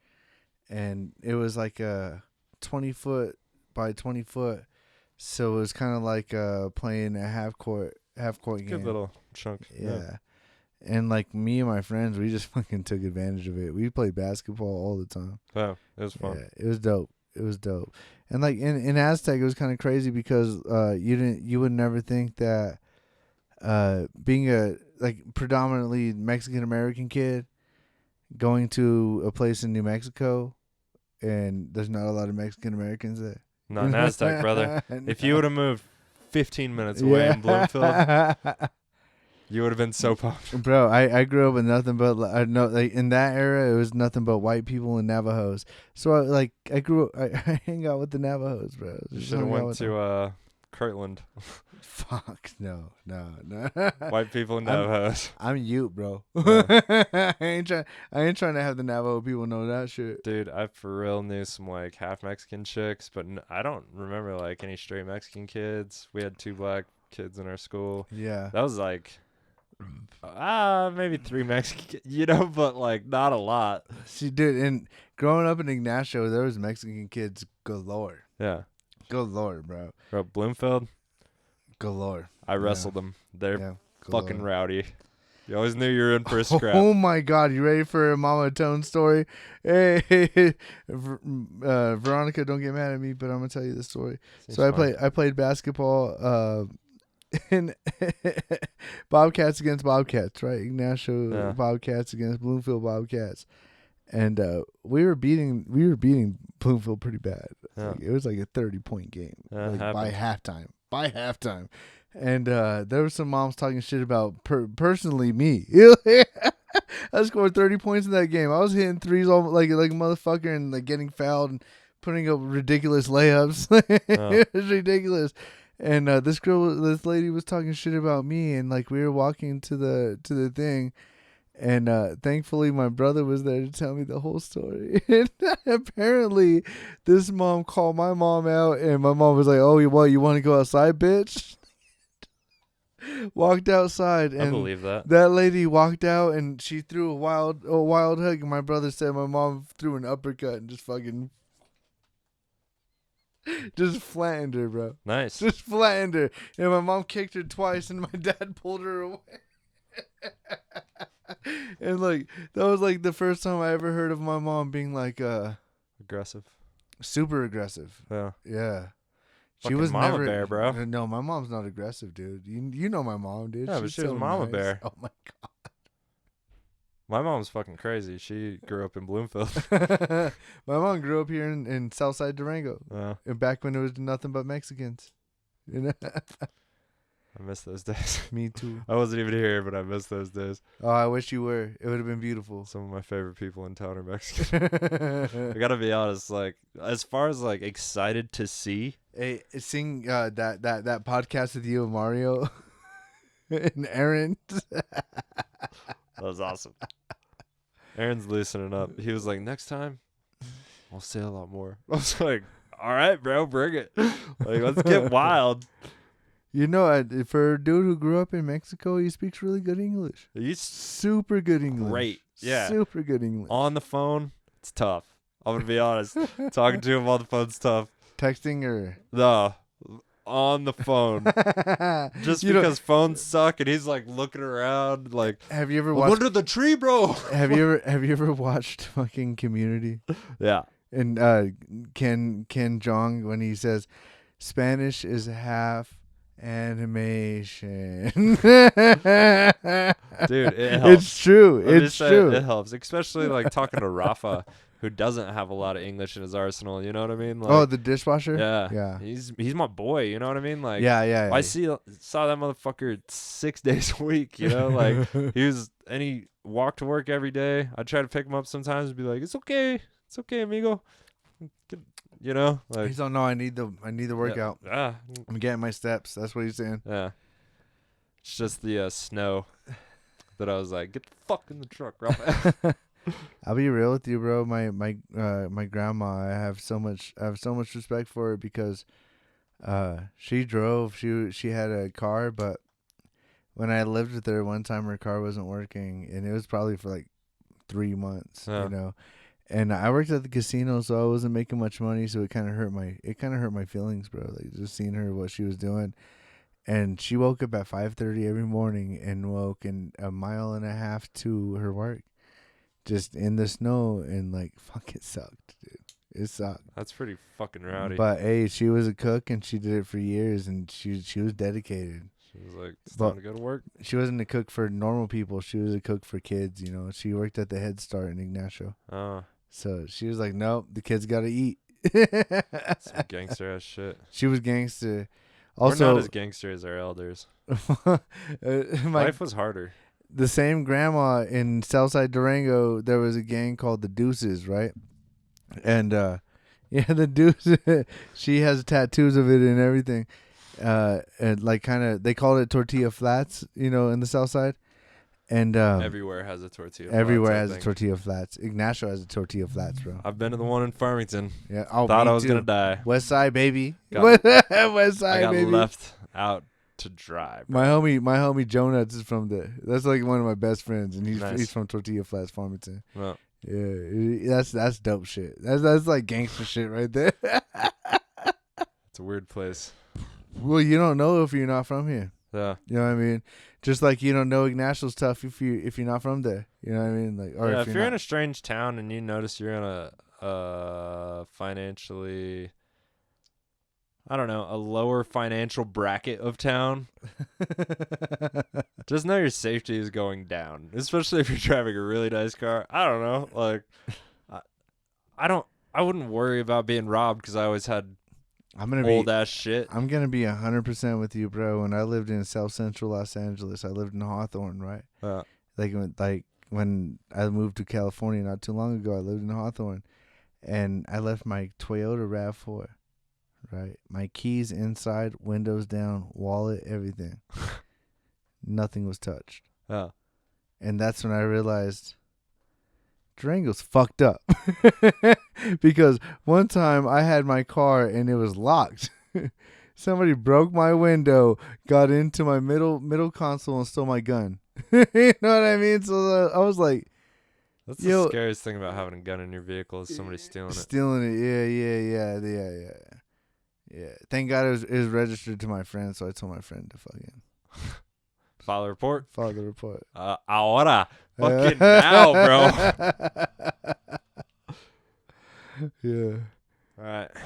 and it was like a 20-foot by 20-foot. So it was kind of like playing a half court game. Good little chunk. Yeah. And like me and my friends, we just fucking took advantage of it. We played basketball all the time. Oh, it was fun. Yeah, it was dope. It was dope. And like in Aztec, it was kind of crazy because you would never think that being a like predominantly Mexican American kid going to a place in New Mexico, and there's not a lot of Mexican Americans there. Not in Aztec, brother. If you would have moved 15 minutes away in Bloomfield, you would have been so pumped. Bro, I grew up with nothing but like in that era it was nothing but white people and Navajos. So I grew up, I hang out with the Navajos, bro. You should have went to Kirtland. Fuck no. White people and Navajos. I'm Ute, bro. Yeah. I ain't trying to have the Navajo people know that shit. Dude, I for real knew some like half Mexican chicks, but I don't remember like any straight Mexican kids. We had 2 black kids in our school. Yeah. That was like maybe 3 Mexican, but like not a lot. See, dude, and growing up in Ignacio, there was Mexican kids galore. Yeah. Galore, bro. Bro, Bloomfield, Galore. I wrestled them. They're galore. fucking rowdy. You always knew you were in for a scrap. Oh my God, you ready for a Mama Tone story? Hey, Veronica, don't get mad at me, but I'm gonna tell you the story. Seems So fine. I played basketball in Bobcats against Bobcats, right? Ignacio Bobcats against Bloomfield Bobcats. And we were beating Bloomfield pretty bad. Yeah. Like, it was like a 30-point game by halftime. And there were some moms talking shit about personally me. I scored 30 points in that game. I was hitting threes all like a motherfucker and like getting fouled and putting up ridiculous layups. It was ridiculous. And this lady was talking shit about me, and like we were walking to the thing. And thankfully, my brother was there to tell me the whole story. And apparently, this mom called my mom out, and my mom was like, "Oh, you want to go outside, bitch?" Walked outside, and I believe that. That lady walked out, and she threw a wild hug. And my brother said my mom threw an uppercut and just fucking, just flattened her, bro. Nice. Just flattened her. And my mom kicked her twice, and my dad pulled her away. And like that was like the first time I ever heard of my mom being like Aggressive. super aggressive. Yeah. She Fucking was mama never bear, bro. No, my mom's not aggressive, dude. You know my mom, dude. Yeah, but she was mama nice. bear. Oh my God. My mom's fucking crazy. She grew up in Bloomfield. My mom grew up here in Southside Durango. Yeah. And back when it was nothing but Mexicans. You know? I miss those days. Me too. I wasn't even here, but I miss those days. Oh, I wish you were. It would have been beautiful. Some of my favorite people in town are Mexican. I gotta be honest, like as far as like excited to see. Hey, sing that podcast with you and Mario and Aaron. That was awesome. Aaron's loosening up. He was like, next time, I'll say a lot more. I was like, all right, bro, bring it. Like, let's get wild. You know, for a dude who grew up in Mexico, he speaks really good English. He's super good English. great. Yeah. Super good English. On the phone, it's tough. I'm going to be honest. Talking to him on the phone's tough. Texting or? No. On the phone. Just because phones suck and he's like looking around like, have you ever I'm watched under the tree, bro? Have you ever watched fucking Community? Yeah. And Ken Jong, when he says Spanish is half animation. Dude, it helps. It's true. Let me It's say true. It helps, especially like talking to Rafa who doesn't have a lot of English in his arsenal. You know what I mean? Like, Oh, the dishwasher. yeah, Yeah. He's my boy. You know what I mean? Like, Yeah. I saw that motherfucker 6 days a week. You know, like he walked to work every day. I try to pick him up sometimes and be like, it's okay, amigo. You know, like He's like, no, I need the workout. Yeah. I'm getting my steps. That's what he's saying. Yeah. It's just the snow that I was like, get the fuck in the truck, Ralph. I'll be real with you, bro. My grandma, I have so much respect for her because she drove. She had a car, but when I lived with her one time, her car wasn't working, and it was probably for like 3 months, Yeah. you know. And I worked at the casino, so I wasn't making much money, so it kind of hurt my feelings, bro. Like just seeing her, what she was doing. And she woke up at 5:30 every morning and walked in a mile and a half to her work, just in the snow, and like, fuck, it sucked, dude. It sucked. That's pretty fucking rowdy. But hey, she was a cook and she did it for years, and she was dedicated. She was like, it's time to go to work. She wasn't a cook for normal people. She was a cook for kids. You know, she worked at the Head Start in Ignacio. Oh, So she was like, nope, the kids got to eat. some gangster ass shit. She was gangster. We're Also, not as gangster as our elders. my, Life was harder. the same grandma in Southside Durango, there was a gang called the Deuces, right? And yeah, the Deuces, she has tattoos of it and everything. And like kind of, they called it tortilla flats, you know, in the South Side. And Everywhere has a tortilla. everywhere flats, I has a think. tortilla flats. Ignacio has a tortilla flats, bro. I've been to the one in Farmington. Yeah, oh, Thought me I was too. gonna die. West Side, baby. Got- West I Side, got baby. left out to dry. My homie Jonas is from there. That's like one of my best friends, and he's Nice. from Tortilla Flats, Farmington. Well, Yeah, that's dope shit. That's like gangster shit right there. it's a weird place. Well, you don't know if you're not from here. Yeah. You know what I mean? Just like you don't know Ignacio's tough if you're not from there. You know what I mean? Like, or Yeah, if if you're you're in not. a strange town and you notice you're in a financially, I don't know, a lower financial bracket of town, just know your safety is going down, especially if you're driving a really nice car. I don't know, like, I wouldn't worry about being robbed because I always had I'm gonna old be. ass shit. I'm gonna be 100% with you, bro. When I lived in South Central Los Angeles, I lived in Hawthorne, right? When I moved to California not too long ago, I lived in Hawthorne, and I left my Toyota RAV4, right? My keys inside, windows down, wallet, everything. Nothing was touched, Yeah. and that's when I realized Durango's fucked up. Because one time I had my car and it was locked. Somebody broke my window, got into my middle console, and stole my gun. You know what I mean? So I was like, That's Yo- the scariest thing about having a gun in your vehicle is somebody stealing it. stealing it. Yeah. Thank God it was registered to my friend, so I told my friend to fucking File a report. file the report. Ahora. Fucking now, bro. Yeah. All right. I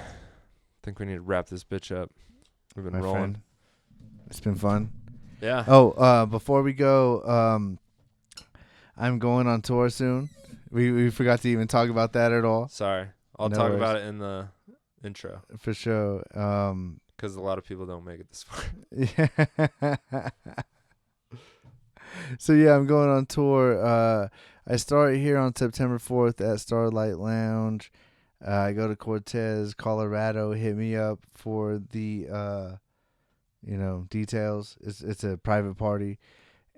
think we need to wrap this bitch up. We've been My rolling. friend. It's been fun. Yeah. Oh, before we go, I'm going on tour soon. We forgot to even talk about that at all. Sorry. I'll No talk worries. about it in the intro For sure. because a lot of people don't make it this far. Yeah. So yeah, I'm going on tour. I start here on September 4th at Starlight Lounge. I go to Cortez, Colorado. Hit me up for the details. It's a private party.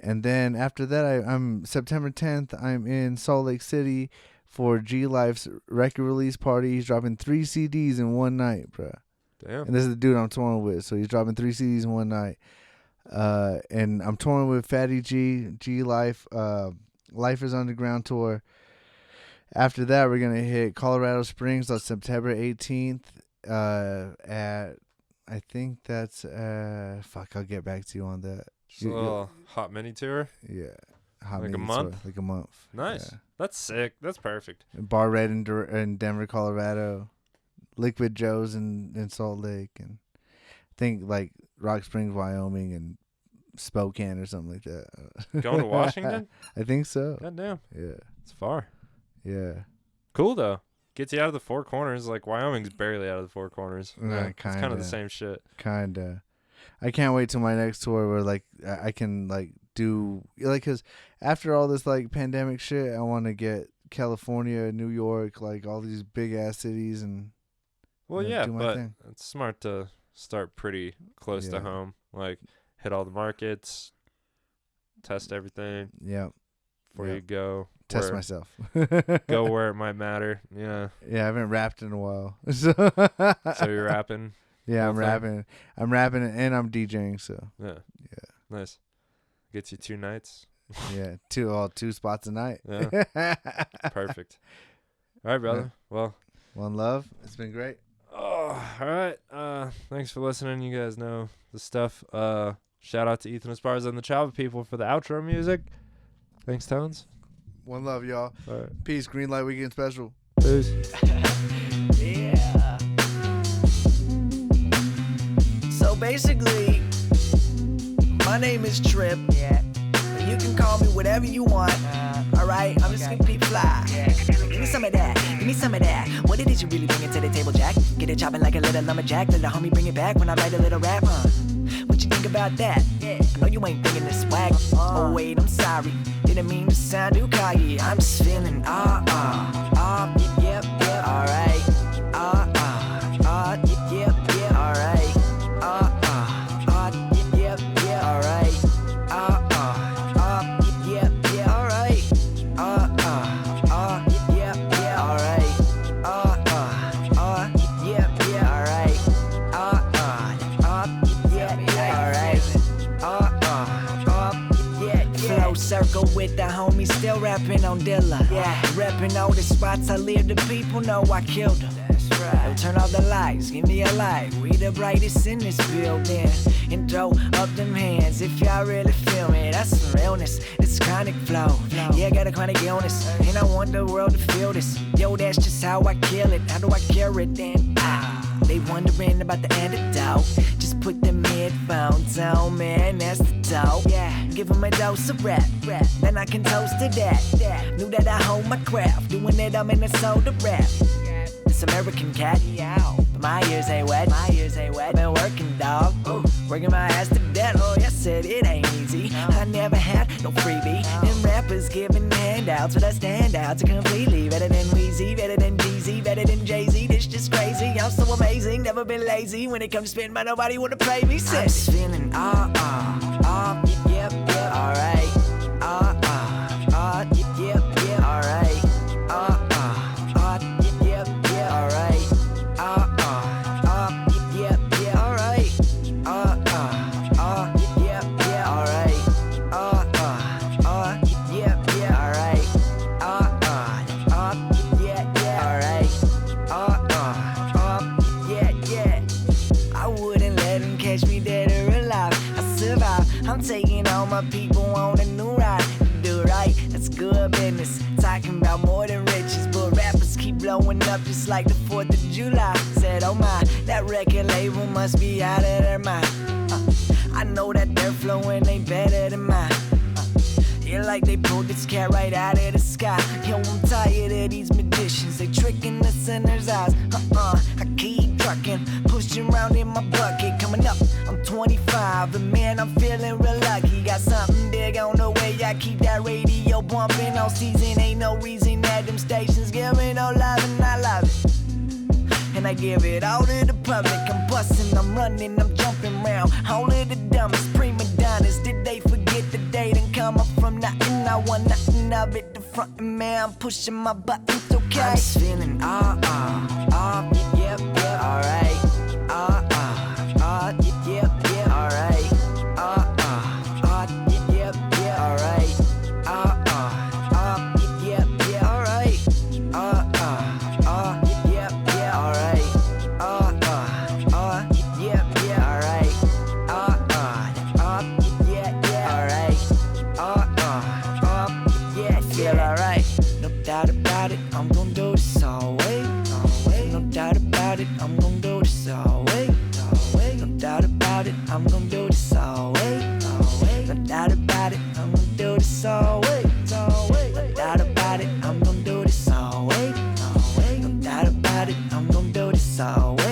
And then after that, I'm September 10th. I'm in Salt Lake City for G Life's record release party. He's dropping 3 CDs in one night, bro. Damn. And this is the dude I'm touring with. So he's dropping 3 CDs in one night. And I'm touring with Fatty G Life, Life is Underground tour. After that, we're gonna hit Colorado Springs on September 18th. I think that's fuck. I'll get back to you on that. Just a little hot mini tour. Yeah, hot Like a mini month? tour, like a month. Nice. Yeah. That's sick. That's perfect. Bar Red in Denver, Colorado. Liquid Joe's in Salt Lake, and I think like Rock Springs, Wyoming, and Spokane or something like that. Going to Washington? I think so. God damn. Yeah, It's far. yeah. Cool though. Gets you out of the four corners. Like Wyoming's barely out of the four corners. Yeah, It's kind of the same shit. Kinda. I can't wait till my next tour where like I can like do like, cause after all this like pandemic shit, I want to get California, New York, like all these big ass cities and. Well, do yeah, my but thing. it's smart to start pretty close to Yeah. home. Like hit all the markets, test everything Yeah. before Yeah. you go. Test where- myself. Go where it might matter. Yeah. Yeah, I haven't rapped in a while. So, So you're rapping. yeah, whole I'm thing? rapping. I'm rapping and I'm DJing. So Yeah. Nice. Gets you 2 nights. yeah, two spots a night. Yeah. Perfect. All right, brother. Well. One love. It's been great. Oh, all right. Thanks for listening. You guys know the stuff. Shout out to Ethan Esparza and the Chava people for the outro music. Thanks, Tones. One love, y'all. All right. Peace. Green Light Weekend Special. Peace. Yeah. So basically, my name is Trip. Yeah. You can call me whatever you want. Alright, I'm just gonna be fly. Give me some of that, give me some of that. What it is you really bringing to the table, Jack? Get it chopping like a little lumberjack. Let the homie bring it back when I write a little rap, What you think about that? I know you ain't thinking this swag. Oh wait, I'm sorry. Didn't mean to sound too cocky. I'm just feeling yep, alright. Yep, alright. Yep, alright. Circle with the homies, still rapping on Dilla. Yeah, rapping all the spots I live, the people know I killed them. That's right. Yo, turn off the lights, give me a light. We the brightest in this building. And throw up them hands if y'all really feel me. That's some realness, it's chronic flow. Yeah, I got a chronic illness, and I want the world to feel this. Yo, that's just how I kill it. How do I cure it then? They wondering about the antidote. Just put them headphones on, man, that's the dope. Yeah, give them a dose of rap. Then I can toast to that. Knew that I hold my craft. Doing it, I'm in a soda rap. This American cat, but my ears ain't wet. I've been working, dog. Working my ass to death. Oh, yes, said it ain't easy. I never had no freebie. Them rappers giving handouts, but I stand out to completely. Better than Weezy, better than Jeezy, better than Jay-Z. This just crazy. I'm so amazing, never been lazy. When it comes to spitting, man, nobody wanna pay me. I'm just feeling yep, alright. Yep, alright. I'm taking all my people on a new ride. Do right, that's good business. Talking about more than riches, but rappers keep blowing up just like the 4th of July. Said, oh my, that record label must be out of their mind. I know that their flowing ain't better than mine. Yeah, like they pulled this cat right out of the sky. Yo, I'm tired of these magicians. They tricking the sinner's eyes. I keep trucking, pushing around in my bucket. Coming up, I'm 25, and man, I'm feeling real lucky. Got something big on the way. I keep that radio bumping all season. Ain't no reason that them stations give me no love, and I love it. And I give it all to the public. I'm busting, I'm running, I'm jumping around. All of the dumbest prima donnas. Did they forget that they done come up from nothing? I want nothing of it. The front man, I'm pushing my buttons, okay? I'm just feeling yep, alright. Yep, alright. Yep, alright. Yep, alright. Feel alright, no doubt about it. I'm gonna do this always. No doubt So